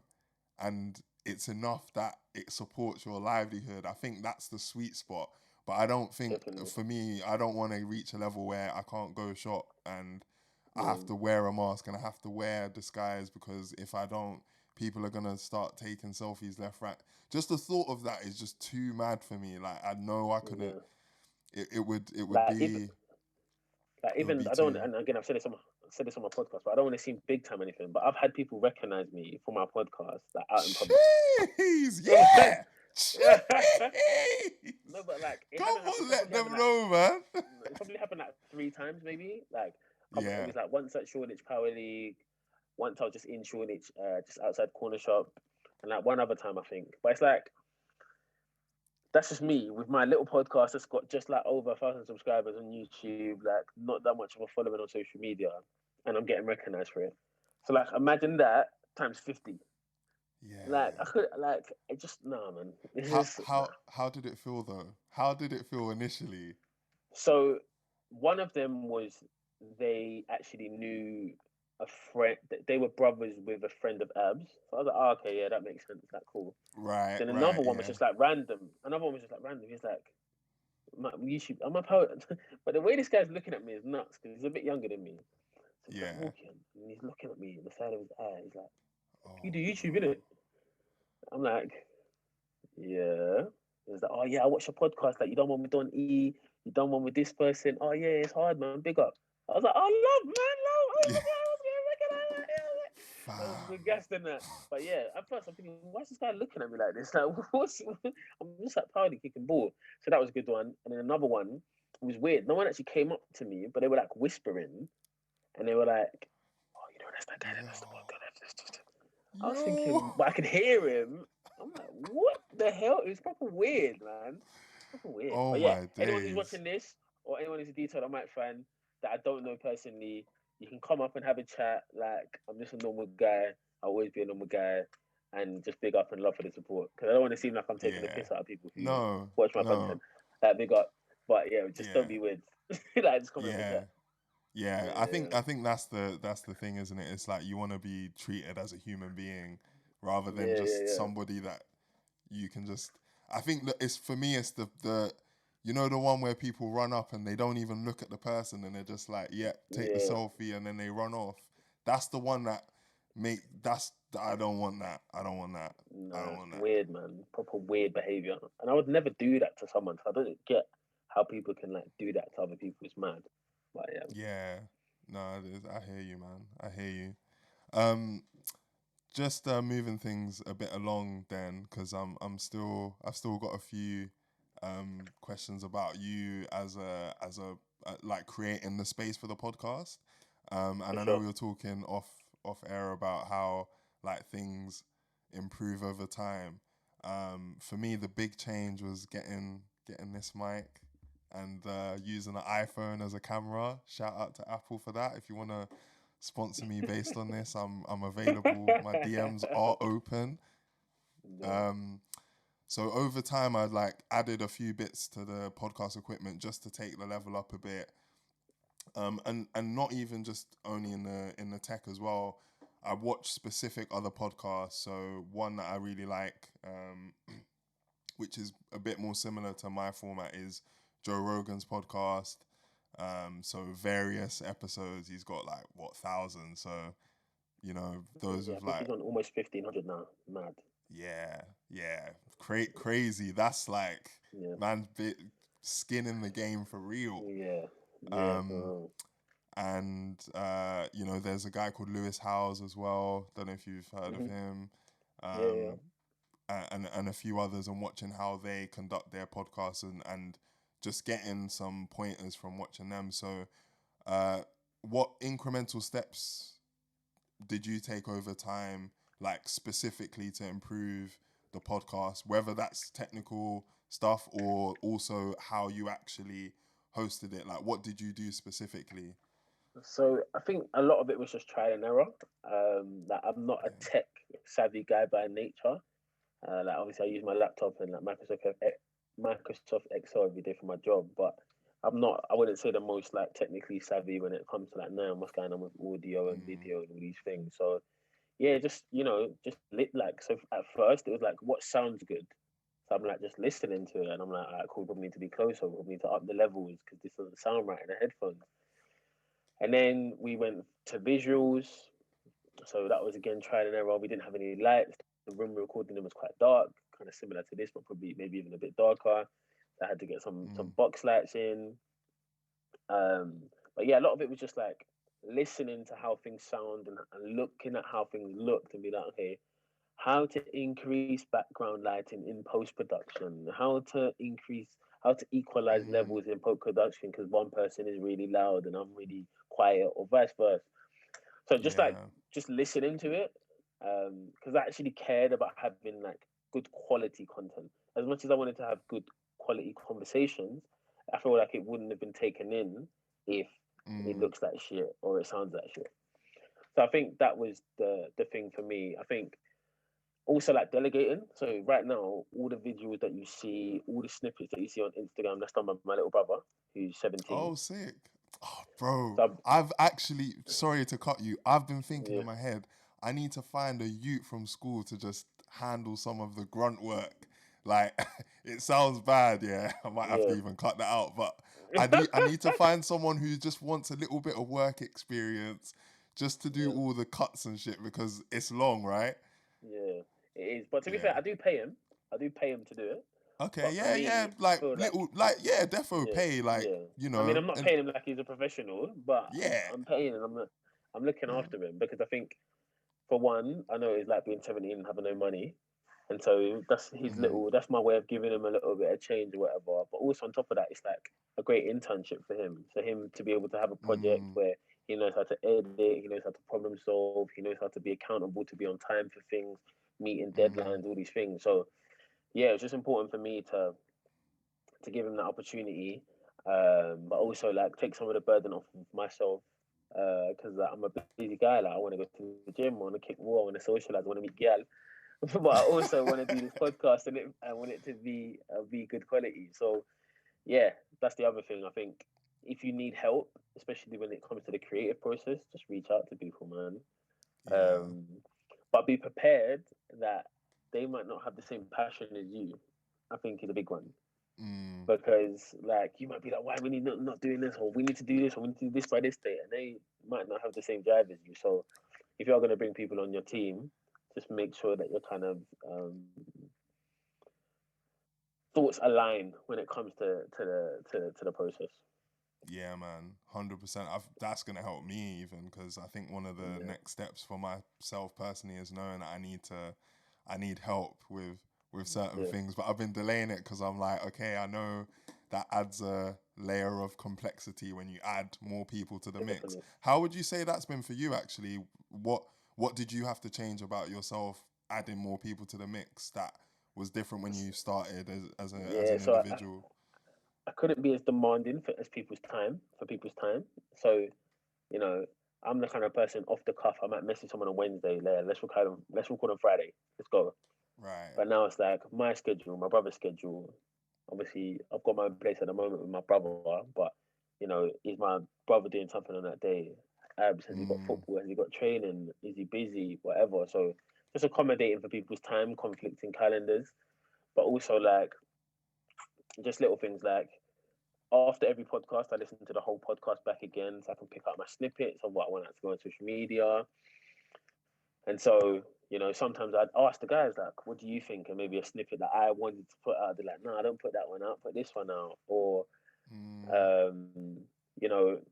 and it's enough that it supports your livelihood. I think that's the sweet spot. But I don't think, Definitely. for me, I don't want to reach a level where I can't go shop and I have Mm. to wear a mask and I have to wear a disguise because if I don't, people are gonna start taking selfies left, right. Just the thought of that is just too mad for me. Like I know I couldn't. Yeah. It would Like even be like it would even be I don't, too. and again I've said this on my podcast, but I don't want to seem big time or anything. But I've had people recognize me for my podcast, like out in public. Jeez, yeah. Jeez. No, but like it Come hasn't happened. on, It's let probably happened them like know, man. it's probably happened like 3 times, maybe. Like it Yeah, was like once at Shoreditch Power League, once I was just in Shoreditch, just outside corner shop, and like one other time I think. But it's like that's just me with my little podcast that's got just like over 1,000 subscribers on YouTube, like not that much of a following on social media, and I'm getting recognized for it. So like imagine that times 50. Like yeah. I could like it just nah man. This How is nah. how how did it feel though? How did it feel initially? So one of them was they actually knew a friend. They were brothers with a friend of Abs. So I was like, oh, okay, yeah, that makes sense. Like cool. Right, Then right, another one was yeah, just like random. Another one was just like random. He's like, my YouTube, I'm a poet. But the way this guy's looking at me is nuts because he's a bit younger than me. So he's like yeah. walking and he's looking at me in the side of his eye. He's like, you Oh do YouTube, no. innit? I'm like, yeah. He's like, oh yeah, I watch your podcast. Like, you done one with Don E. You done one with this person. Oh yeah, it's hard, man. Big up. I was like, oh love, man, love. Oh Yeah. my god, I was gonna recognize that. Yeah, I was Fam. good guest in that. But yeah, at first I'm thinking, why is this guy looking at me like this? Like, what's? I'm just like proudly kicking ball. So that was a good one. And then another one was weird. No one actually came up to me, but they were like whispering, and they were like, oh, you know, that's that guy that does the Yo. podcast. I was Yo. thinking, but I could hear him. I'm like, what the hell? It was proper weird, man. Proper weird. Oh But yeah, my anyone who's days. watching this or anyone who's a detailed I might fan that I don't know personally, you can come up and have a chat. Like, I'm just a normal guy. I'll always be a normal guy. And just big up and love for the support. Because I don't want to seem like I'm taking the Yeah. piss out of people who No, watch my no. content. Like, big up. But yeah, just don't Yeah. be weird. Like, just comment in the Yeah. chat. Yeah. I think Yeah, I think that's the thing, isn't it? It's like you want to be treated as a human being rather than yeah, just yeah, somebody that you can just I think that it's for me it's the you know the one where people run up and they don't even look at the person and they're just like, yeah, take the yeah. selfie and then they run off. That's the one that that's I don't want that. I don't want that. I No, don't it's want that. weird, man. Proper weird behavior. And I would never do that to someone. So I don't get how people can like do that to other people. It's mad. But yeah, Yeah. No, it is. I hear you, man. I hear you. Um, just moving things a bit along then, because I've still got a few questions about you as a like creating the space for the podcast. for And I know sure. we were talking off air about how like things improve over time. For me, the big change was getting this mic and using an iPhone as a camera. Shout out to Apple for that. If you want to sponsor me based on this, I'm available. My DMs are open. Yeah, Um, so over time, I like added a few bits to the podcast equipment just to take the level up a bit. And not even just only in the tech as well. I watch specific other podcasts. So one that I really like, which is a bit more similar to my format, is Joe Rogan's podcast. So various episodes. He's got like what thousands. So you know those yeah. I with think like he's on almost 1,500 now. Mad. yeah, crazy. That's like Yeah, man's bit skin in the game for real. yeah, yeah. Um, and you know, there's a guy called Lewis Howes as well. Don't know if you've heard of Mm-hmm. him. Yeah, yeah. Um, and a few others, and watching how they conduct their podcasts and just getting some pointers from watching them. So, what incremental steps did you take over time, like specifically to improve the podcast, whether that's technical stuff or also how you actually hosted it? Like, what did you do specifically? So I think a lot of it was just trial and error. Like I'm not a Okay. tech savvy guy by nature. Like obviously I use my laptop and like Microsoft Excel every day for my job, but I'm not. I wouldn't say the most like technically savvy when it comes to like knowing what's going on with audio and Mm, video and all these things. So yeah, just just lit like. So at first it was like, what sounds good. So I'm like just listening to it, and I'm like, alright, cool. We need to be closer. We need to up the levels because this doesn't sound right in the headphones. And then we went to visuals. So that was again trial and error. We didn't have any lights. The room we were recording in was quite dark, kind of similar to this, but probably maybe even a bit darker. So I had to get some mm, box lights in. Um, but yeah, a lot of it was just like listening to how things sound and looking at how things looked and be like, okay, how to increase background lighting in post production, how to equalize mm, levels in post production because one person is really loud and I'm really quiet, or vice versa. So yeah. just listening to it, because I actually cared about having like good quality content. As much as I wanted to have good quality conversations, I feel like it wouldn't have been taken in if it Mm, looks like shit or it sounds like shit. So I think that was the thing for me. I think also like delegating. So right now, all the videos that you see, all the snippets that you see on Instagram, that's done by my little brother who's 17. oh, sick. Oh, bro. So I've actually, sorry to cut you. I've been thinking yeah, in my head, I need to find a youth from school to just handle some of the grunt work. Like, it sounds bad, yeah. I might have to yeah, even cut that out, but I need to find someone who just wants a little bit of work experience just to do yeah. all the cuts and shit because it's long, right? Yeah, it is. But to be fair, Yeah. I do pay him. I do pay him to do it. Okay, But for yeah, yeah. me, I Like feel like little like yeah, defo yeah, pay, like, yeah. you I mean, know, I'm not and paying him like he's a professional, but yeah. I'm paying and I'm looking Yeah. after him because I think for one, I know it's like being 17 and having no money, and so that's his Mm, little. That's my way of giving him a little bit of change or whatever. But also on top of that, it's like a great internship for him. For him to be able to have a project mm, where he knows how to edit, he knows how to problem solve, he knows how to be accountable, to be on time for things, meeting mm. deadlines, all these things. So yeah, it's just important for me to give him that opportunity, but also like take some of the burden off of myself. Because I'm a busy guy, like I want to go to the gym, I want to kick ball, I want to socialize, I want to meet gal, but I also want to do this podcast and I want it to be good quality. So yeah, that's the other thing. I think if you need help, especially when it comes to the creative process, just reach out to people, man. Yeah. Um, but be prepared that they might not have the same passion as you. I think is a big one Mm. because like you might be like, why are we not doing this, or we need to do this, or we need to do this by this date, and they might not have the same drive as you. So if you're going to bring people on your team, just make sure that you're kind of thoughts align when it comes to the process. Yeah, man. 100%. That's going to help me even because I think one of the Yeah, next steps for myself personally is knowing that I need help with certain yeah, things, but I've been delaying it because I'm like, okay, I know that adds a layer of complexity when you add more people to the mix. definitely. How would you say that's been for you actually? What did you have to change about yourself adding more people to the mix that was different when you started as Yeah, an so individual? I couldn't be as demanding as people's time. So you know, I'm the kind of person off the cuff. I might message someone on Wednesday. Like, let's record on Friday. Let's go. Right. But now it's like my schedule, my brother's schedule. Obviously, I've got my own place at the moment with my brother, but is my brother doing something on that day? Abs, has he got Mm, football? Has he got training? Is he busy? Whatever. So just accommodating for people's time, conflicting calendars, but also like just little things like after every podcast, I listen to the whole podcast back again so I can pick up my snippets of what I want to go on social media. And so, sometimes I'd ask the guys, like, what do you think? And maybe a snippet that I wanted to put out, they're like, no, I don't put that one out, put this one out. Or, mm,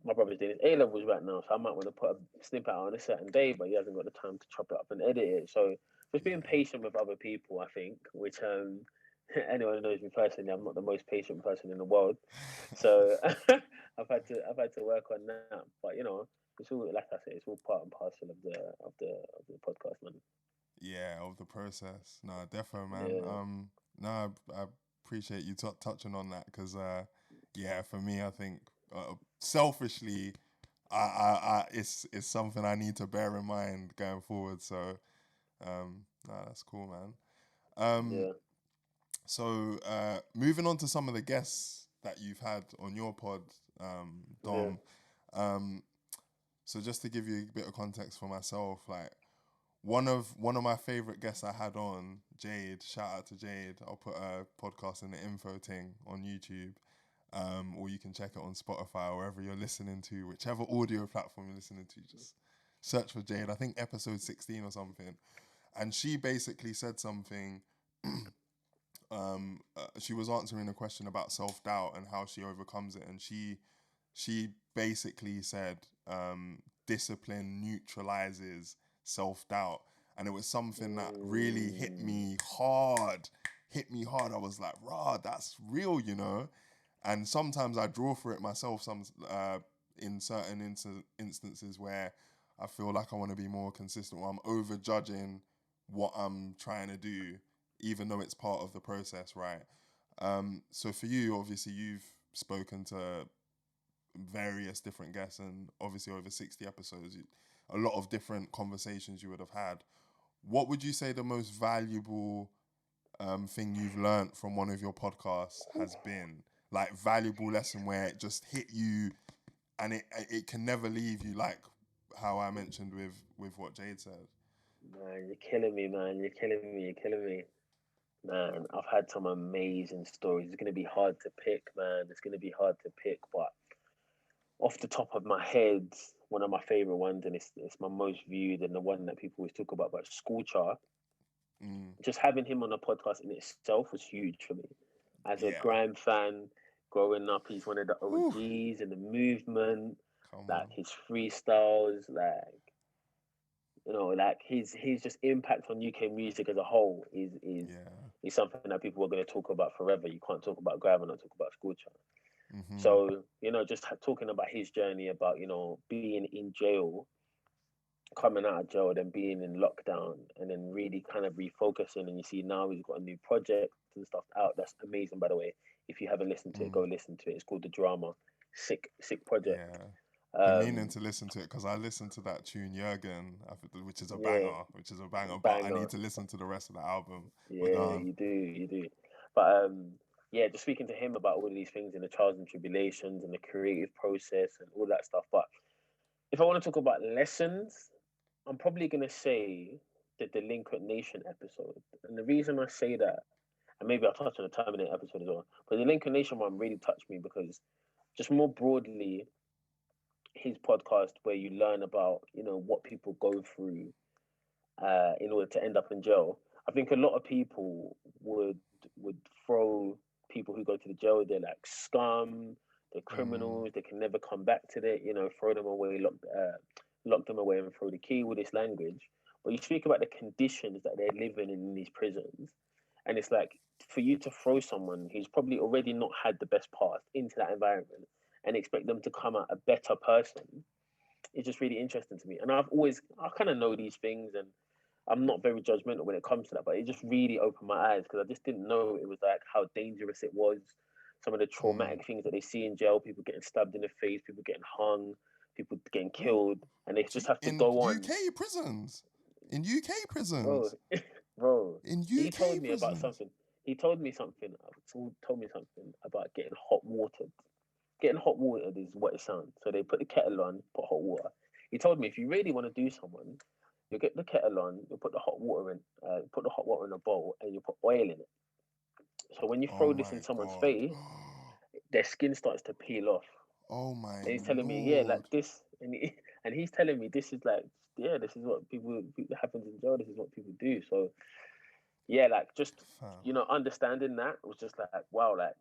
my brother's doing his A levels right now, so I might want to put a snippet out on a certain day, but he hasn't got the time to chop it up and edit it. So just being yeah. patient with other people, I think, which anyone who knows me personally, I'm not the most patient person in the world. So I've had to work on that. But it's all like I said, it's all part and parcel of the podcast, man. Yeah, of the process. No, defo, man. Yeah, No, I appreciate you touching on that because, yeah, for me, I think selfishly, it's something I need to bear in mind going forward. So, nah, that's cool, man. Um, Yeah, so moving on to some of the guests that you've had on your pod, yeah, Dom. Um, so just to give you a bit of context for myself, like one of my favorite guests I had on, Jade. Shout out to Jade. I'll put a podcast in the info thing on YouTube. Or you can check it on Spotify or wherever you're listening to, whichever audio platform you're listening to. Just search for Jade. I think episode 16 or something. And she basically said something. She was answering a question about self doubt and how she overcomes it, and she basically said discipline neutralizes self doubt, and it was something that really hit me hard. Hit me hard. I was like, "Rah, that's real," you know. And sometimes I draw for it myself. In certain instances where I feel like I want to be more consistent, or I'm over judging what I'm trying to do, even though it's part of the process, right? So for you, obviously, you've spoken to various different guests, and obviously over 60 episodes, a lot of different conversations you would have had. What would you say the most valuable thing you've learned from one of your podcasts has been? Like valuable lesson where it just hit you and it can never leave you, like how I mentioned with what Jade said. man, you're killing me, man. You're killing me. You're killing me, man. I've had some amazing stories. It's gonna be hard to pick, man. It's gonna be hard to pick, but off the top of my head, one of my favorite ones, and it's my most viewed, and the one that people always talk about Scorcher. Mm, Just having him on a podcast in itself was huge for me. As a yeah. Grime fan, growing up, he's one of the Whew. OGs in the movement. Come Like on. his freestyles, like his just impact on UK music as a whole Yeah. is something that people are going to talk about forever. You can't talk about Grime and not talk about Scorcher. Mm-hmm. So just talking about his journey, about being in jail, coming out of jail, then being in lockdown, and then really kind of refocusing. And you see now he's got a new project and stuff out. That's amazing, by the way. If you haven't listened to it, go Mm, listen to it. It's called The Drama. Sick project. yeah. Been meaning Um, to listen to it because I listened to that tune Jurgen, which is a yeah, banger, But I need banger. to listen to the rest of the album. But go Yeah, on. you do. But yeah, just speaking to him about all of these things and the trials and tribulations and the creative process and all that stuff. But if I want to talk about lessons, I'm probably gonna say the Delinquent Nation episode. And the reason I say that, and maybe I'll touch on the Terminator episode as well, but the Delinquent Nation one really touched me because just more broadly, his podcast where you learn about what people go through in order to end up in jail. I think a lot of people would throw people who go to the jail, they're like scum, they're Mm, criminals, they can never come back to it, throw them away, lock them away and throw the key with this language. But you speak about the conditions that they're living in these prisons, and it's like for you to throw someone who's probably already not had the best past into that environment and expect them to come out a better person, it's just really interesting to me. And I kind of know these things, and I'm not very judgmental when it comes to that, but it just really opened my eyes because I just didn't know it was like how dangerous it was. Some of the mm. traumatic things that they see in jail, people getting stabbed in the face, people getting hung, people getting Ooh. killed, and they just have to In go on. UK prisons. In UK Bro, prisons. bro, In he UK told me about prisons. something. He told me something about getting hot watered. Getting hot watered is what it sounds. So they put the kettle on, put hot water. He told me if you really want to do someone, you get the kettle on, you put the hot water in, put the hot water in a bowl, and you put oil in it. So when you Oh throw this in my someone's god. face, their skin starts to peel off. Oh my And he's telling me, yeah, like lord. this, and he's telling me this is like, yeah, this is what people happens in jail. This is what people do. So yeah, like just Fam. understanding that was just like wow, like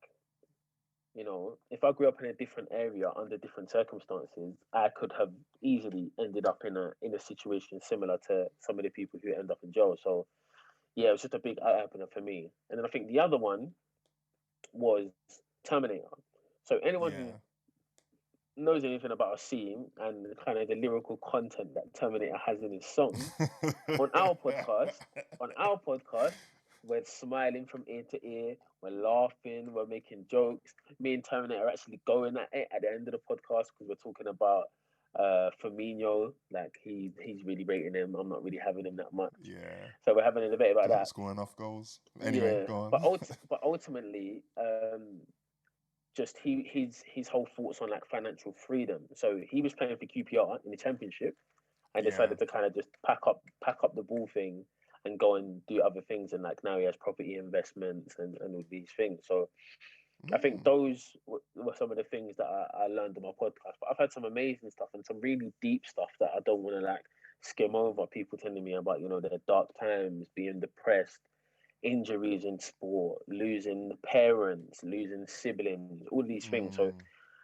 if I grew up in a different area under different circumstances, I could have easily ended up in a situation similar to some of the people who end up in jail. So yeah, it was just a big eye opener for me. And then I think the other one was Terminator. So anyone who Yeah. knows anything about a scene and kind of the lyrical content that Terminator has in his songs, on our podcast, on our podcast, we're smiling from ear to ear, we're laughing, we're making jokes. Me and Terminator are actually going at it at the end of the podcast because we're talking about Firmino, like he's really rating him. I'm not really having him that much. Yeah. So we're having a debate about Doesn't that. score enough goals. Anyway, Yeah, go but on. ultimately, just his whole thoughts on like financial freedom. So he was playing for QPR in the Championship and Yeah. decided to kind of just pack up the ball thing and go and do other things. And like now he has property investments and all these things. So I think Mm. those were some of the things that I learned on my podcast. But I've had some amazing stuff and some really deep stuff that I don't want to like skim over. People telling me about, their dark times, being depressed, injuries in sport, losing parents, losing siblings, all these things. So Mm.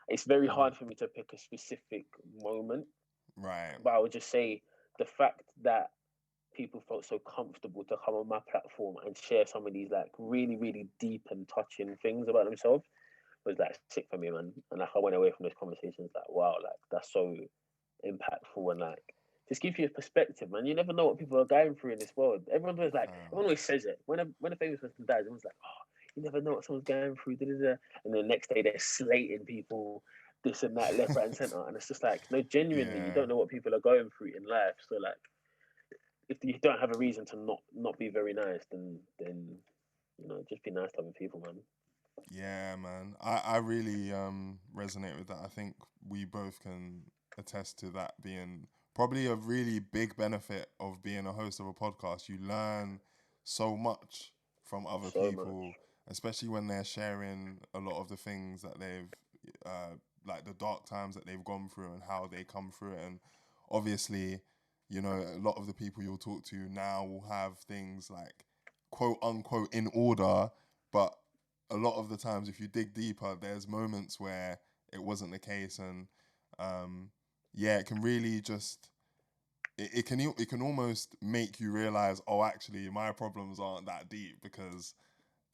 it's very Mm. hard for me to pick a specific moment. Right. But I would just say the fact that people felt so comfortable to come on my platform and share some of these like really, really deep and touching things about themselves was like sick for me, man. And like I went away from those conversations like, wow, like that's so impactful and like just gives you a perspective, man. You never know what people are going through in this world. Everyone always says it. When a famous person dies, everyone's like, oh, you never know what someone's going through, da, da, da. And the next day they're slating people, this and that, left, right, and center. And it's just like, no, genuinely, you Yeah. don't know what people are going through in life. So like, if you don't have a reason to not be very nice, then just be nice to other people, man. Yeah, man. I really resonate with that. I think we both can attest to that being probably a really big benefit of being a host of a podcast. You learn so much from other So much. people, especially when they're sharing a lot of the things that they've like the dark times that they've gone through and how they come through it. And obviously, a lot of the people you'll talk to now will have things like quote unquote in order, but a lot of the times, if you dig deeper, there's moments where it wasn't the case, and yeah, it can really just it can almost make you realize, oh, actually, my problems aren't that deep because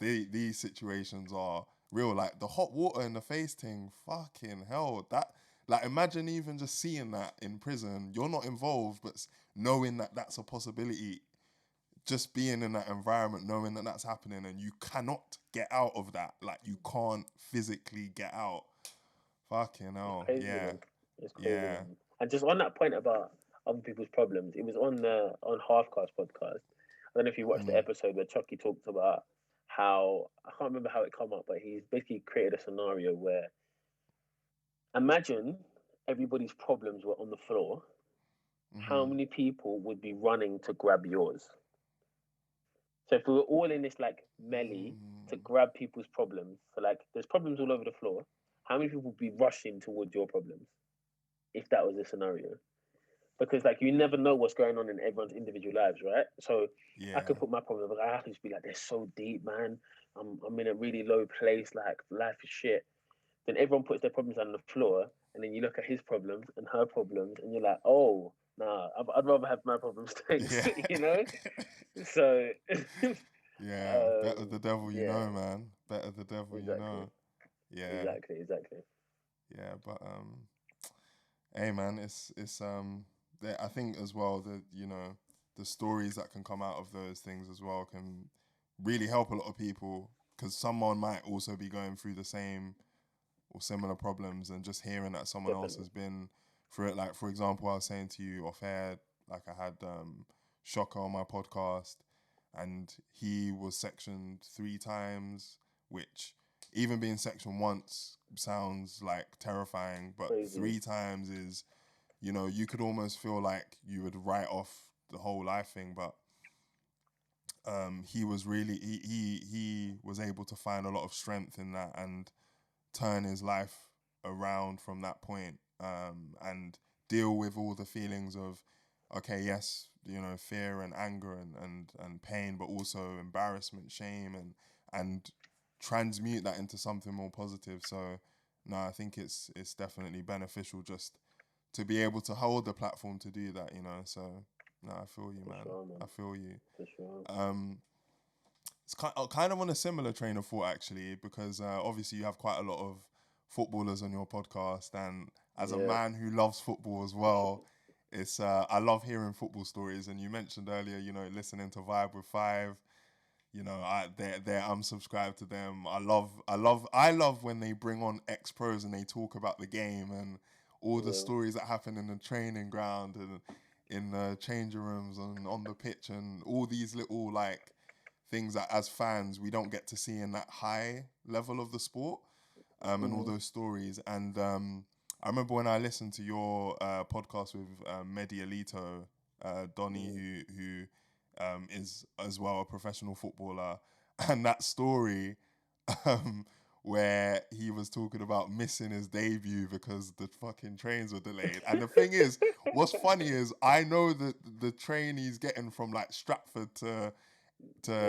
these situations are real. Like the hot water in the face thing, fucking hell, that. Like, imagine even just seeing that in prison. You're not involved, but knowing that that's a possibility, just being in that environment, knowing that that's happening, and you cannot get out of that. Like, you can't physically get out. Fucking It's hell. crazy, Yeah. man. It's crazy, Yeah. man. And just on that point about other people's problems, it was on Halfcast podcast. I don't know if you watched the Mm. episode where Chucky talked about how I can't remember how it come up, but he's basically created a scenario where imagine everybody's problems were on the floor. How Mm-hmm. many people would be running to grab yours? So if we were all in this like melee to Mm. grab people's problems, so like there's problems all over the floor, how many people would be rushing towards your problems if that was the scenario? Because like you never know what's going on in everyone's individual lives, right? So I Yeah. could put my problems, but I can just be like, they're so deep, man. I'm in a really low place, like life is shit. Then everyone puts their problems on the floor, and then you look at his problems and her problems, and you're like, oh, nah, I'd rather have my problems, thanks. Yeah. So Yeah. Better the devil you yeah, know, man. Better the devil you exactly, know. Yeah. exactly. Yeah. But hey, man, it's I think as well that the stories that can come out of those things as well can really help a lot of people, because someone might also be going through the same or similar problems, and just hearing that someone else Definitely. has been through it. Like, for example, I was saying to you off air, like I had Shocker on my podcast, and he was sectioned 3 times, which even being sectioned once sounds like terrifying, but Crazy. 3 times is, you could almost feel like you would write off the whole life thing. But he was really he was able to find a lot of strength in that and turn his life around from that point, and deal with all the feelings of, okay, yes, fear and anger and pain, but also embarrassment, shame, and transmute that into something more positive. So no, I think it's definitely beneficial just to be able to hold the platform to do that. So no, I feel you, For man. sure, man. I feel you. For sure. Um, it's kind of on a similar train of thought, actually, because obviously you have quite a lot of footballers on your podcast, and as a Yeah. man who loves football as well, it's I love hearing football stories. And you mentioned earlier, listening to Vibe with Five. I'm subscribed to them. I love when they bring on ex pros and they talk about the game and all the stories that happen in the training ground and in the changing rooms and on the pitch, and all these little like things that as fans we don't get to see in that high level of the sport, and all those stories. And I remember when I listened to your podcast with Mehdi Alito, Donny, who is as well a professional footballer, and that story where he was talking about missing his debut because the fucking trains were delayed. And the thing is, what's funny is I know that the train he's getting from like Stratford to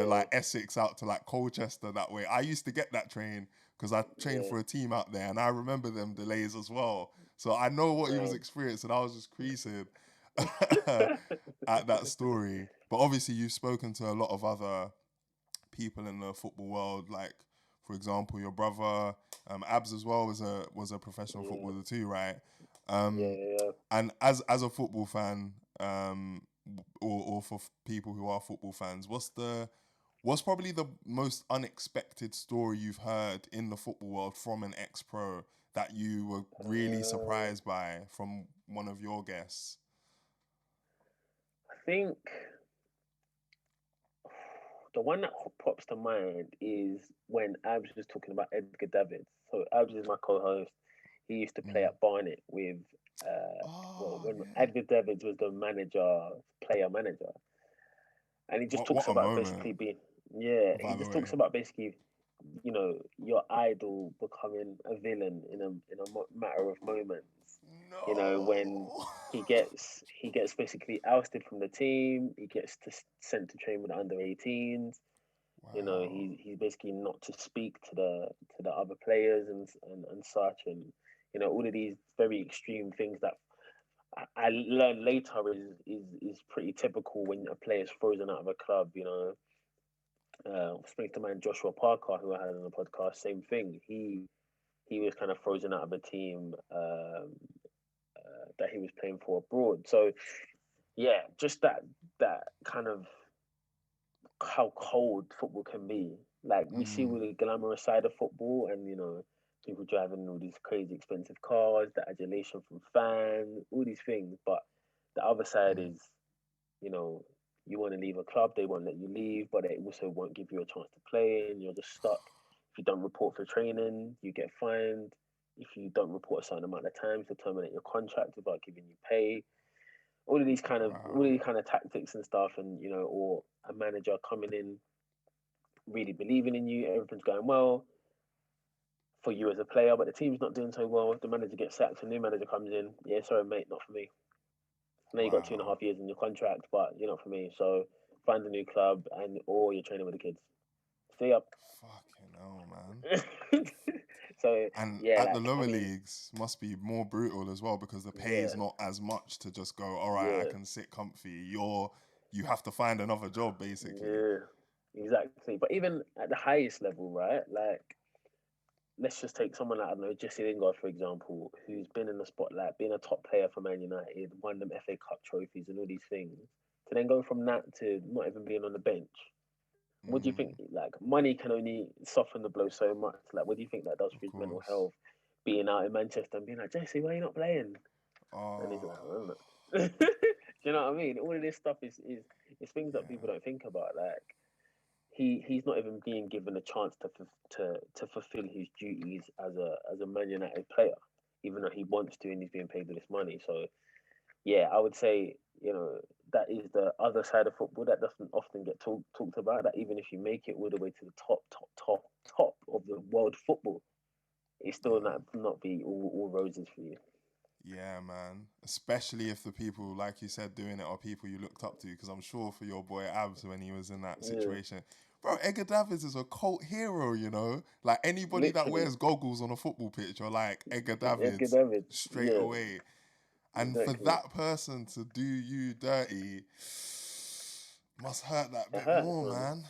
like Essex out to like Colchester that way. I used to get that train because I trained for a team out there, and I remember them delays as well. So I know what he was experiencing. I was just creasing at that story. But obviously, you've spoken to a lot of other people in the football world, like for example, your brother Abs as well was a professional footballer too, right? And as a football fan, or for people who are football fans, what's probably the most unexpected story you've heard in the football world from an ex-pro that you were really surprised by from one of your guests? I think the one that pops to mind is when Abs was talking about Edgar Davids. So Abs is my co-host. He used to play at Barnet with when Edgar Davids was the player manager, and he just talks What a about moment, basically being he just talks about basically, your idol becoming a villain in a matter of moments. No. When he gets basically ousted from the team, he gets sent to train with the under 18s. Wow. He's basically not to speak to the other players and such, and all of these very extreme things that I learned later is pretty typical when a player's frozen out of a club. Springs to mind Joshua Parker, who I had on the podcast. Same thing. He was kind of frozen out of a team that he was playing for abroad. So yeah, just that kind of how cold football can be. Like we see all the glamorous side of football, and people driving all these crazy expensive cars, the adulation from fans, all these things. But the other side is, you want to leave a club, they won't let you leave, but they also won't give you a chance to play, and you're just stuck. If you don't report for training, you get fined. If you don't report a certain amount of times, they terminate your contract without giving you pay. All of these kind of tactics and stuff, and or a manager coming in, really believing in you, everything's going well for you as a player, but the team's not doing so well. The manager gets sacked, a new manager comes in. Yeah, sorry, mate, not for me. Now you got 2.5 years in your contract, but you're not for me. So find a new club, or you're training with the kids. See ya. Fucking hell, man. So and yeah, at the lower leagues must be more brutal as well, because the pay is not as much to just go, all right, I can sit comfy. You have to find another job, basically. Yeah, exactly. But even at the highest level, right? Like, let's just take someone like, I don't know, Jesse Lingard, for example, who's been in the spotlight, being a top player for Man United, won them FA Cup trophies and all these things, to then go from that to not even being on the bench. What do you think? Like, money can only soften the blow so much. Like, what do you think that does for his mental health? Being out in Manchester and being like, Jesse, why are you not playing? And he's like, I don't know. Do you know what I mean? All of this stuff is things that people don't think about. Like, he's not even being given a chance to fulfill his duties as a Man United player, even though he wants to and he's being paid with this money. So yeah, I would say, that is the other side of football that doesn't often get talked about. That even if you make it all the way to the top of the world football, it's still not be all roses for you. Yeah, man. Especially if the people, like you said, doing it are people you looked up to. Because I'm sure for your boy Abs, when he was in that situation, bro, Edgar Davids is a cult hero, Like anybody that wears goggles on a football pitch are like Edgar Davids straight away. And for that person to do you dirty must hurt that bit more, man.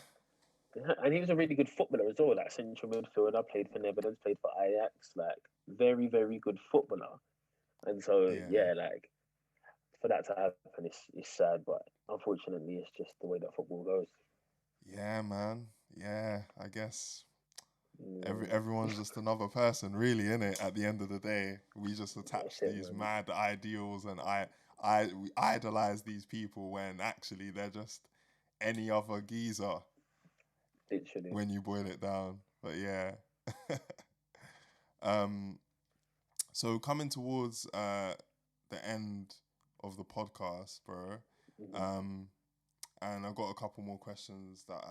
And he was a really good footballer as well, like central midfielder, played for Netherlands, played for Ajax, like very, very good footballer. And so, like for that to happen, it's sad, but unfortunately, it's just the way that football goes. Yeah, man. Yeah, I guess Everyone's just another person, really, innit? At the end of the day, we just attach That's it, these man. mad ideals, and we idolize these people when actually they're just any other geezer Literally. when you boil it down. But yeah. um. So coming towards the end of the podcast, bro. Mm-hmm. And I've got a couple more questions that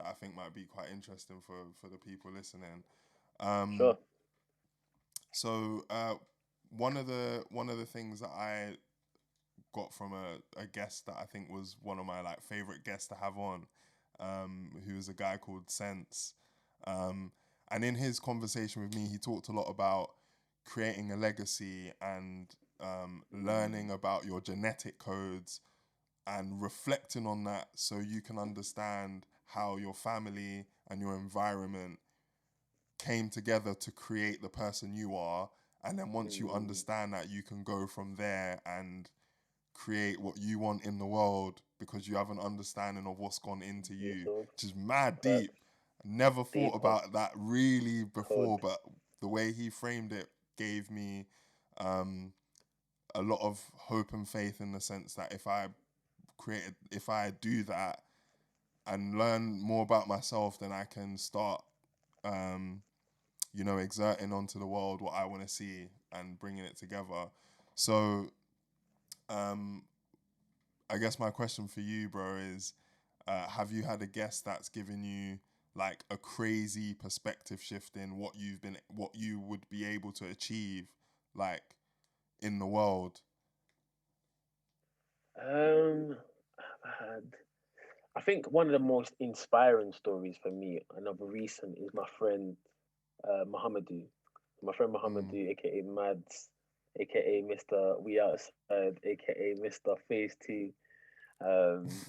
I think might be quite interesting for the people listening. Um, Sure. so one of the things that I got from a guest that I think was one of my like favorite guests to have on, who is a guy called Sense. Um, and in his conversation with me, he talked a lot about creating a legacy and learning about your genetic codes and reflecting on that so you can understand how your family and your environment came together to create the person you are. And then once you Mm. understand that, you can go from there and create what you want in the world because you have an understanding of what's gone into Yes, you, sir. which is mad deep. Facts. Never thought Deep code. about that really before, Code. but the way he framed it gave me um, a lot of hope and faith in the sense that if I do that and learn more about myself, then I can start, um, exerting onto the world what I want to see and bringing it together. So, um, I guess my question for you, bro, is have you had a guest that's given you like a crazy perspective shift in what you would be able to achieve, like in the world? I've had. I think one of the most inspiring stories for me, another recent, is my friend Mohammedu. My friend Mm. Mohammedu, aka Mads, aka Mr. We Outside, aka Mr. Phase Two. Um,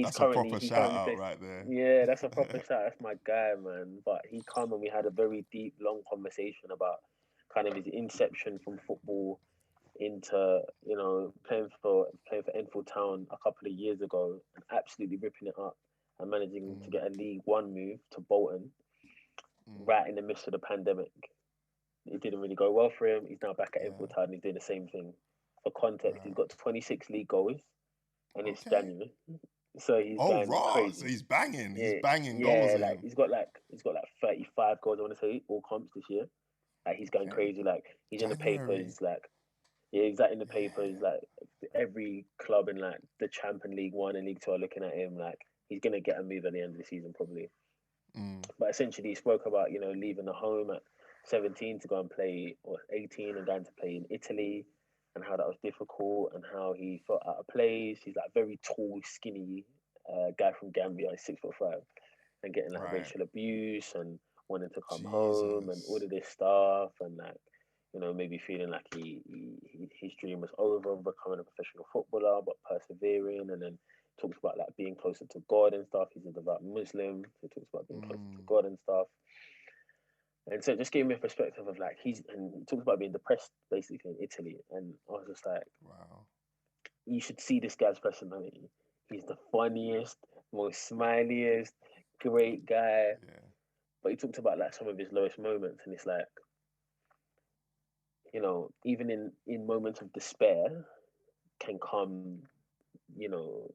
That's a proper he shout currently out plays. right there. Yeah, that's a proper shot. That's my guy, man. But he come and we had a very deep, long conversation about kind of his inception from football into playing for Enfield Town a couple of years ago and absolutely ripping it up and managing to Mm, get a League One move to Bolton mm, right in the midst of the pandemic. It didn't really go well for him. He's now back at yeah, Enfield Town and he's doing the same thing. For context, he's right. got 26 league goals and it's Okay. January, so he's Oh, going raw. So crazy. he's banging. He's Yeah, banging goals yeah, like in. he's got like 35 goals. I want to say all comps this year. Like he's going Okay. crazy. Like he's in the January. papers. Like yeah, he's like in the Yeah. papers. Like every club in like the Champion League One and League Two are looking at him. Like he's gonna get a move at the end of the season probably. Mm, But essentially, he spoke about leaving the home at 17 to go and play, or 18 and going to play in Italy, and how that was difficult and how he felt out of place. He's like a very tall, skinny guy from Gambia. He's 6'5" and getting like right. racial abuse and wanting to come home and all Jesus. of this stuff and like maybe feeling like his dream was over of becoming a professional footballer but persevering, and then talks about like being closer to God and stuff. He's a devout Muslim, so he talks about being closer to Mm, God and stuff. And so it just gave me a perspective of like he talks about being depressed basically in Italy, and I was just like, wow. you should see this guy's personality. He's the funniest, most smiliest, great guy. Yeah. But he talked about like some of his lowest moments, and it's like, even in moments of despair can come, you know,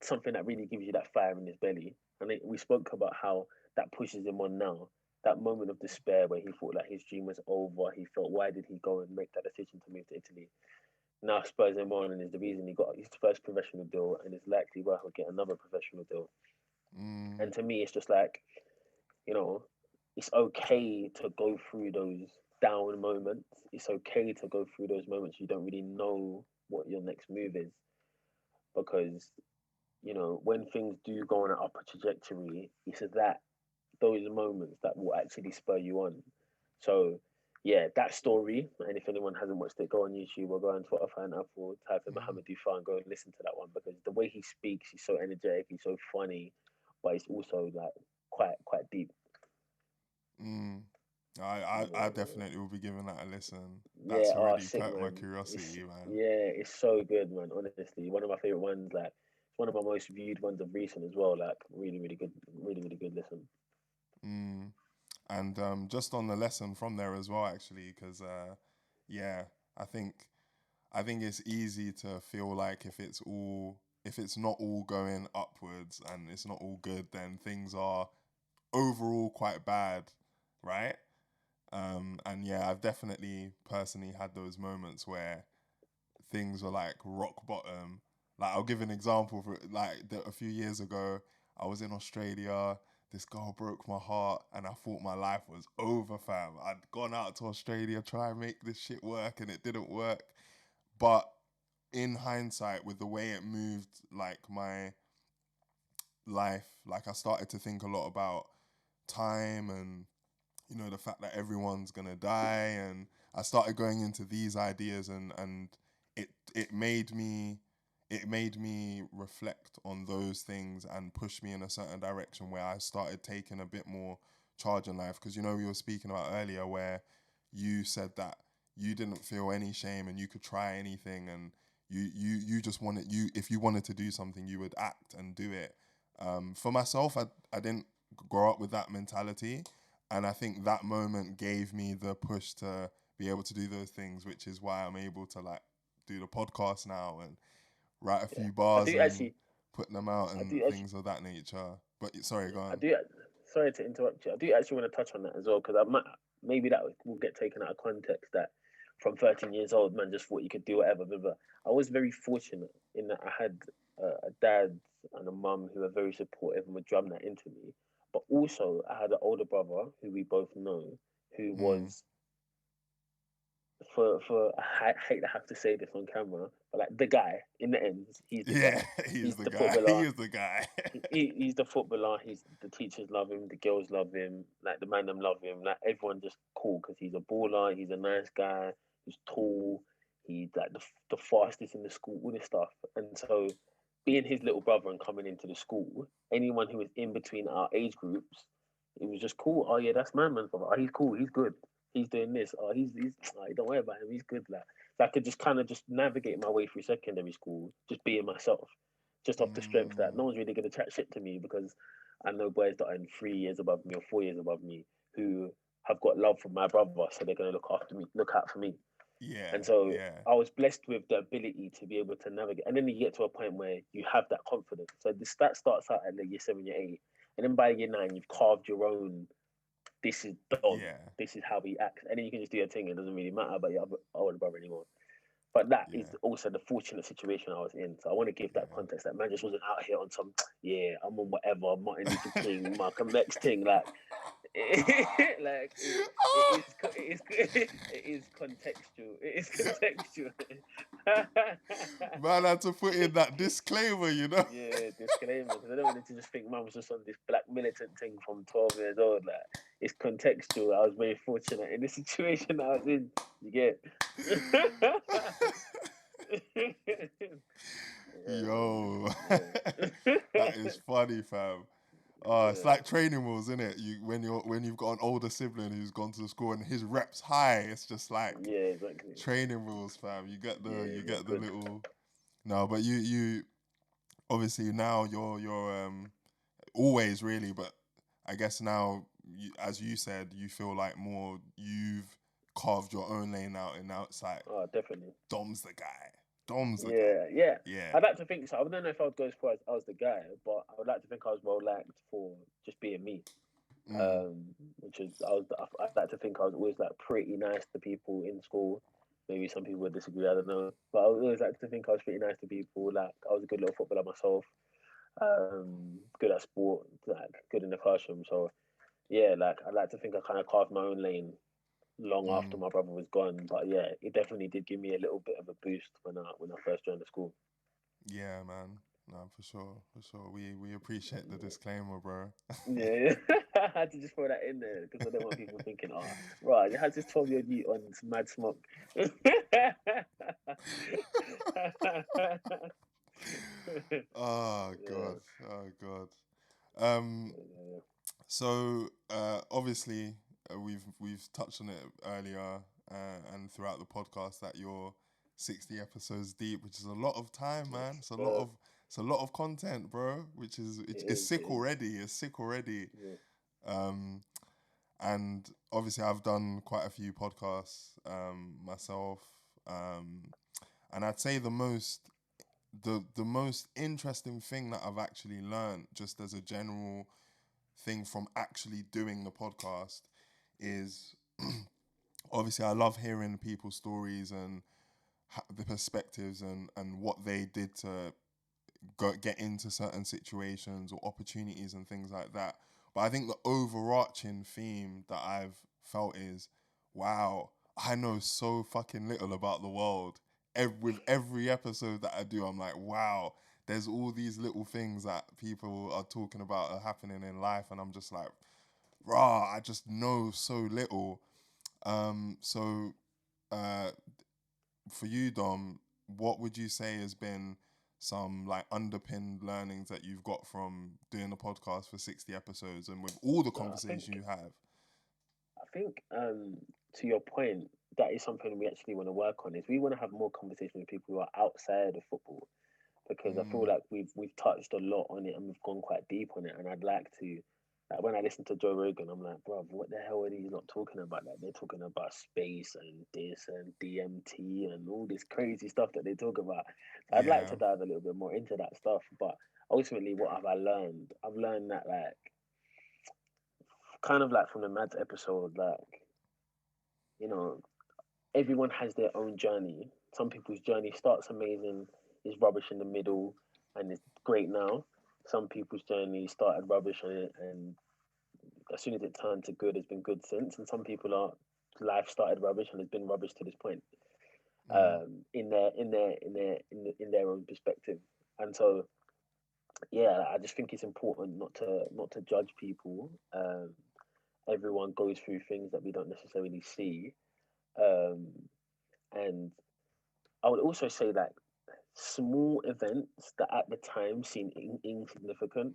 something that really gives you that fire in his belly. And we spoke about how that pushes him on now. That moment of despair where he thought like his dream was over. He felt, why did he go and make that decision to move to Italy? Now spurs him on and is the reason he got his first professional deal and is likely where he'll get another professional deal. Mm, And to me, it's just like, you know, it's okay to go through those down moments. It's okay to go through those moments you don't really know what your next move is, because when things do go on an upper trajectory, it's that those moments that will actually spur you on. So yeah, that story. And if anyone hasn't watched it, go on YouTube or go on Spotify and Apple, type in mm, Mohammed Dufan and go and listen to that one, because the way he speaks, he's so energetic, he's so funny, but it's also like quite deep. mm. I Yeah, definitely will be giving that a listen. yeah, That's oh already sick perked my man. curiosity, man. It's so good, man. Honestly, one of my favorite ones. Like it's one of my most viewed ones of recent as well. Like really, really good, really, really good listen. Mm. And just on the lesson from there as well, actually, because yeah, I think it's easy to feel like if it's not all going upwards and it's not all good, then things are overall quite bad, right? And yeah, I've definitely personally had those moments where things were like rock bottom. Like I'll give an example for a few years ago, I was in Australia. This girl broke my heart, and I thought my life was over, fam. I'd gone out to Australia try and make this shit work, and it didn't work. But in hindsight, with the way it moved, like my life, like I started to think a lot about time and the fact that everyone's gonna die, and I started going into these ideas, and it made me reflect on those things and push me in a certain direction where I started taking a bit more charge in life. Because we were speaking about earlier where you said that you didn't feel any shame and you could try anything, and you just wanted, if you wanted to do something, you would act and do it. For myself, I didn't grow up with that mentality, and I think that moment gave me the push to be able to do those things, which is why I'm able to like do the podcast now and write a Yeah. few I bars do and actually. put them out I and do actually. things of that nature. But sorry, go I on. do. Sorry to interrupt you. I do actually want to touch on that as well because I might maybe that will get taken out of context. That from 13 years old, man, just thought you could do whatever. But I was very fortunate in that I had a dad and a mum who were very supportive and would drum that into me. But also, I had an older brother who we both know who Mm. was for I hate to have to say this on camera, but like the guy in the end, he's the Yeah, guy. he's He's the the guy. He footballer. is the guy. He's the footballer. He's the teachers love him. The girls love him. Like the man them love him. Like everyone just cool because he's a baller. He's a nice guy. He's tall. He's like the fastest in the school. All this stuff. And so, being his little brother and coming into the school, anyone who was in between our age groups, it was just cool. Oh yeah, that's my man's brother. Oh, he's cool. He's good. He's doing this. Oh, he's oh, don't worry about him. He's good. Like so I could just kind of just navigate my way through secondary school, just being myself just off the strength that Mm. no one's really going to chat shit to me because I know boys that are in 3 years above me or 4 years above me who have got love from my brother, so they're going to look after me, look out for me. Yeah, And so yeah, I was blessed with the ability to be able to navigate. And then you get to a point where you have that confidence. So that starts out at like year 7, year 8. And then by year 9, you've carved your own, this is Dom, yeah, this is how he acts. And then you can just do your thing. It doesn't really matter about your older brother anymore. But that is yeah, also the fortunate situation I was in. So I want to give that yeah. context that man just wasn't out here on some, yeah, I'm on whatever, Martin Luther King, Malcolm X thing. Like, like it is contextual. It is contextual. Man, I had to put in that disclaimer, Yeah, disclaimer because I don't want it to just think man was just on this black militant thing from 12 years old. Like it's contextual. I was very fortunate in the situation I was in. You get. Yeah, man. Yo, Yeah. that is funny, fam. It's Yeah. like training wheels, isn't it? When you've got an older sibling who's gone to the school and his reps high, it's just like Yeah, exactly. training wheels, fam. Yeah, You they're get the good. little. No, but you obviously now you're always really, but I guess now as you said, you feel like more you've carved your own lane out, and now it's like Oh, definitely. Dom's the guy. Dom's the guy. Yeah, yeah. Yeah. I'd like to think so. I don't know if I would go as far as I was the guy, but I would like to think I was well liked for just being me. Mm. Which is I'd like to think I was always like pretty nice to people in school. Maybe some people would disagree. I don't know, but I would always like to think I was pretty nice to people. Like I was a good little footballer myself. Good at sport, like good in the classroom. So yeah, like I like to think I kind of carved my own lane long after Mm. my brother was gone. But yeah, it definitely did give me a little bit of a boost when I first joined the school. Yeah, man. No, for sure, for sure. We appreciate the disclaimer, bro. Yeah, I had to just throw that in there because I don't want people thinking, "Oh, right, you had this 12-year-old you on some mad smoke." Oh Yeah, god, oh god. Um, yeah, so obviously we've touched on it earlier and throughout the podcast that you're 60 episodes deep, which is a lot of time, yes, man. It's a lot of content, bro. Which is it it's is, it sick is. already. It's sick already. Yeah. Um, And obviously, I've done quite a few podcasts myself, and I'd say the most interesting thing that I've actually learned, just as a general thing from actually doing the podcast, is obviously I love hearing people's stories and the perspectives and what they did to get into certain situations or opportunities and things like that. But I think the overarching theme that I've felt is, wow, I know so fucking little about the world. With every episode that I do, I'm like, wow, there's all these little things that people are talking about are happening in life, and I'm just like, rah, I just know so little. So uh, for you, Dom, what would you say has been some like underpinned learnings that you've got from doing the podcast for 60 episodes and with all the So conversations you have? I think to your point, that is something we actually want to work on. Is we want to have more conversations with people who are outside of football, because I feel Mm, like we've touched a lot on it and we've gone quite deep on it. And I'd like to, like when I listen to Joe Rogan, I'm like, bro, what the hell are these not talking about? Like they're talking about space and this and DMT and all this crazy stuff that they talk about. So I'd like yeah. to dive a little bit more into that stuff. But ultimately, what have I learned? I've learned that like kind of like from the Mads episode, like you know, everyone has their own journey. Some people's journey starts amazing, is rubbish in the middle, and is great now. Some people's journey started rubbish and as soon as it turned to good, it's been good since. And some people are life started rubbish and has been rubbish to this point. Mm, In their own perspective. And so yeah, I just think it's important not to judge people. Everyone goes through things that we don't necessarily see. Um, and I would also say that small events that at the time seem insignificant,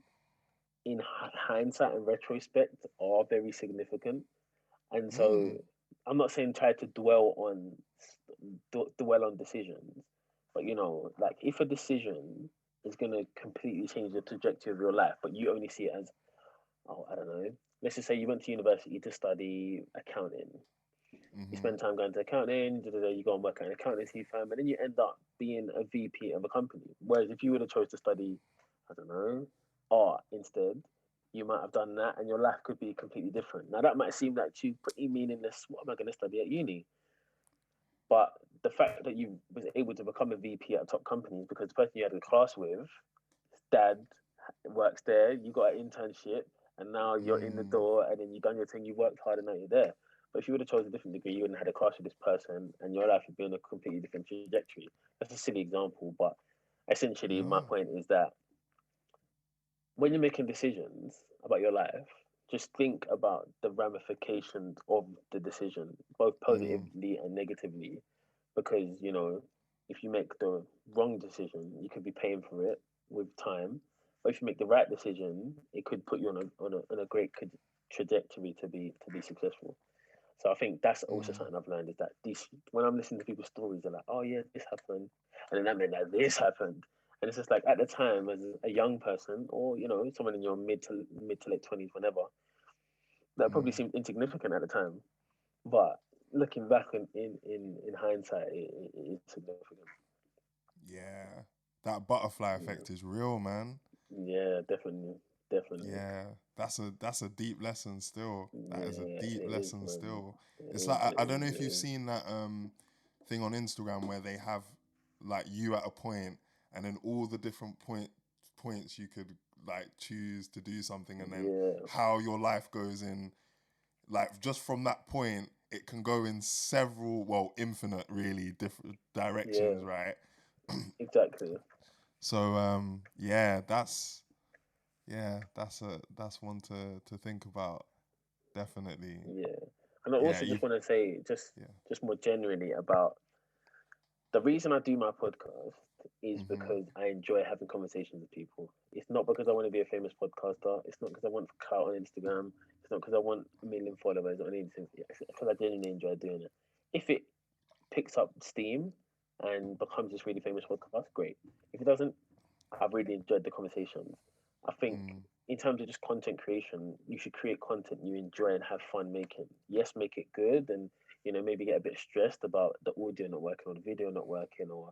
in hindsight and retrospect, are very significant. And so mm, I'm not saying try to dwell on decisions, but like if a decision is going to completely change the trajectory of your life, but you only see it as, oh, I don't know. Let's just say you went to university to study accounting. You mm-hmm. spend time going to accounting, you go and work at an accountancy firm, and then you end up being a VP of a company. Whereas if you would have chose to study, I don't know, art instead, you might have done that, and your life could be completely different. Now that might seem like too pretty meaningless. What am I going to study at uni? But the fact that you was able to become a VP at a top company because the person you had a class with, dad works there, you got an internship, and now you're in the Mm, door, and then you've done your thing, you worked hard, and now you're there. But if you would have chosen a different degree, you wouldn't have had a class with this person, and your life would be on a completely different trajectory. That's a silly example, but essentially, my no. point is that when you're making decisions about your life, just think about the ramifications of the decision, both Mm, positively and negatively. Because, if you make the wrong decision, you could be paying for it with time. But if you make the right decision, it could put you on a great trajectory to be successful. So I think that's also mm. something I've learned is that these when I'm listening to people's stories, they're like, oh yeah, this happened, and then that meant that this happened, and it's just like at the time as a young person or someone in your mid to late 20s, whenever, that probably Mm. seemed insignificant at the time, but looking back in hindsight, it is significant. Yeah. That butterfly Yeah, effect is real, man. yeah, definitely, definitely. Yeah, that's a deep lesson still. That is a Yeah, deep it is, lesson man. still. It It's like is, it I don't is, know if it you've is. seen that thing on Instagram where they have like you at a point and then all the different points you could like choose to do something and then Yeah, how your life goes in like just from that point it can go in several well infinite really different yeah, directions, right? exactly. So yeah, that's one to think about. Definitely. Yeah, and I Yeah, also you just want to say, yeah. just more generally about the reason I do my podcast is Mhm. because I enjoy having conversations with people. It's not because I want to be a famous podcaster. It's not because I want clout on Instagram. It's not because I want a million followers or anything. It's because I genuinely enjoy doing it. If it picks up steam and becomes this really famous podcast, great. If it doesn't, I've really enjoyed the conversations. I think Mm. in terms of just content creation, you should create content you enjoy and have fun making. Yes, make it good, and maybe get a bit stressed about the audio not working or the video not working, or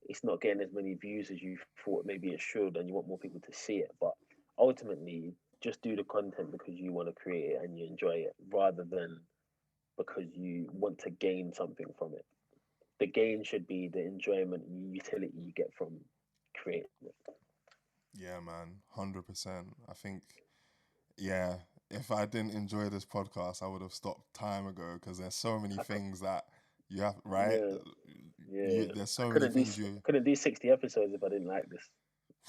it's not getting as many views as you thought maybe it should, and you want more people to see it. But ultimately, just do the content because you want to create it and you enjoy it, rather than because you want to gain something from it. The gain should be the enjoyment and utility you get from creating it. Yeah, man, 100%. I think, yeah, if I didn't enjoy this podcast, I would have stopped time ago, because there's so many I could, things that you have, right? yeah, yeah. There's I so many couldn't do things you, couldn't do 60 episodes if I didn't like this.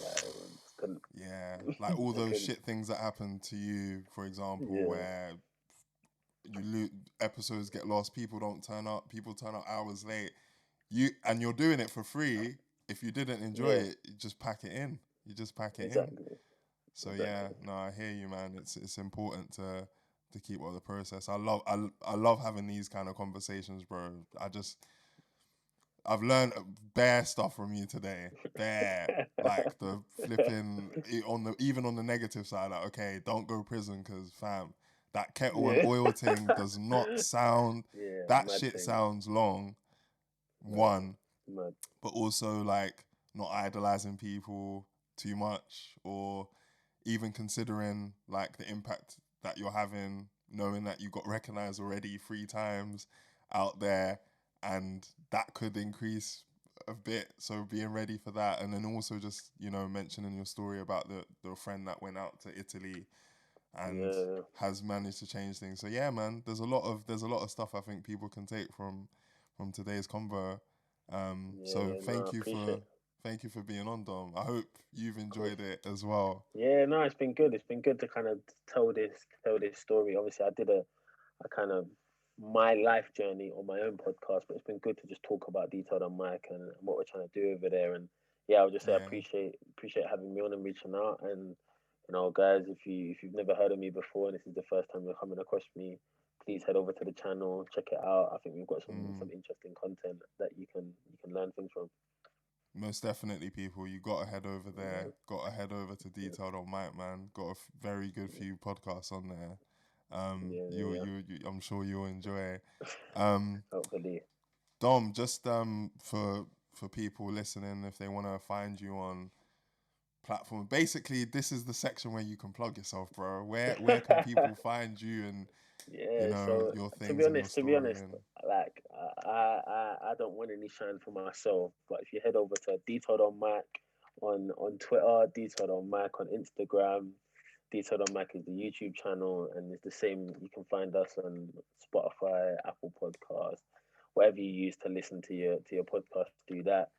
Like, I just couldn't. yeah, like all I those couldn't. shit things that happen to you, for example, Yeah, where episodes get lost, people don't turn up, people turn up hours late. You're doing it for free. If you didn't enjoy yeah, it, you just pack it in. You just pack it in. exactly, So yeah, exactly. no, I hear you, man. It's important to keep up the process. I love having these kind of conversations, bro. I've learned bare stuff from you today. Bare, like the flipping on the even on the negative side. Like, okay, don't go prison, because fam, that kettle and Yeah, oil thing does not sound. yeah, That mad shit thing, sounds long. mad, One, mad. but also like not idolizing people too much, or even considering like the impact that you're having, knowing that you got recognized already 3 times out there, and that could increase a bit. So being ready for that, and then also just mentioning your story about the friend that went out to Italy and Yeah, has managed to change things. So yeah, man, there's a lot of stuff I think people can take from today's convo. yeah, So yeah. No, I appreciate it. thank you for being on, Dom. I hope you've Of course. enjoyed it as well. Yeah, no, it's been good. It's been good to kind of tell this story. Obviously, I did a kind of my life journey on my own podcast, but it's been good to just talk about detailed on mic and what we're trying to do over there. And yeah, I'll just say I Yeah. appreciate having me on and reaching out. And guys, if you've never heard of me before and this is the first time you're coming across me, please head over to the channel, check it out. I think we've got some Mm. interesting content that you can learn things from. Most definitely, people. You got to head over there. Yeah, Got to head over to yeah, Detailed on Mic, man. Got a very good few podcasts on there. yeah, yeah, yeah. I'm sure you'll enjoy. Um, Hopefully. Dom, just for people listening, if they want to find you on platform, basically, this is the section where you can plug yourself, bro. Where can people find you, and Yeah, so your to be things and your honest, to be story, honest, and like I don't want any shine for myself. But if you head over to Detailed on Mac on Twitter, Detailed on Mac on Instagram, Detailed on Mac is the YouTube channel, and it's the same. You can find us on Spotify, Apple Podcasts, whatever you use to listen to your podcast. Do that.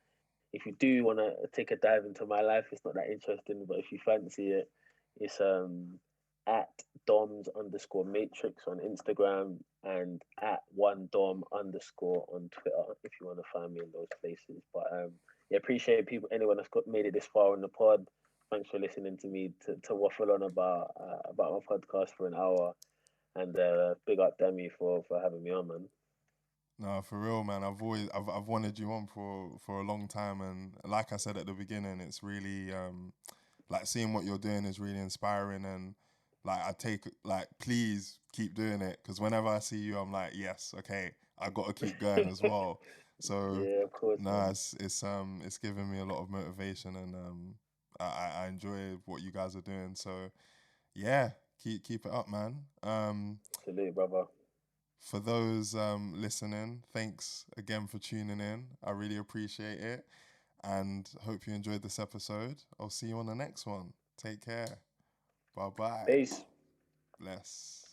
If you do want to take a dive into my life, it's not that interesting. But if you fancy it, it's at Doms underscore Matrix on Instagram and at one Dom underscore on Twitter if you want to find me in those places. But yeah, appreciate people anyone that's made it this far on the pod. Thanks for listening to me to waffle on about my podcast for an hour. And big up Dami for having me on, man. no, for real, man. I've wanted you on for a long time, and like I said at the beginning, it's really like seeing what you're doing is really inspiring, and like I take like please keep doing it, because whenever I see you, I'm like, yes, okay, I got to keep going as well. So Yeah, of course, no, man. it's giving me a lot of motivation, and I enjoy what you guys are doing. So yeah, keep it up, man. Salute, brother. For those listening, thanks again for tuning in. I really appreciate it, and hope you enjoyed this episode. I'll see you on the next one. Take care. Bye bye. Peace. Bless.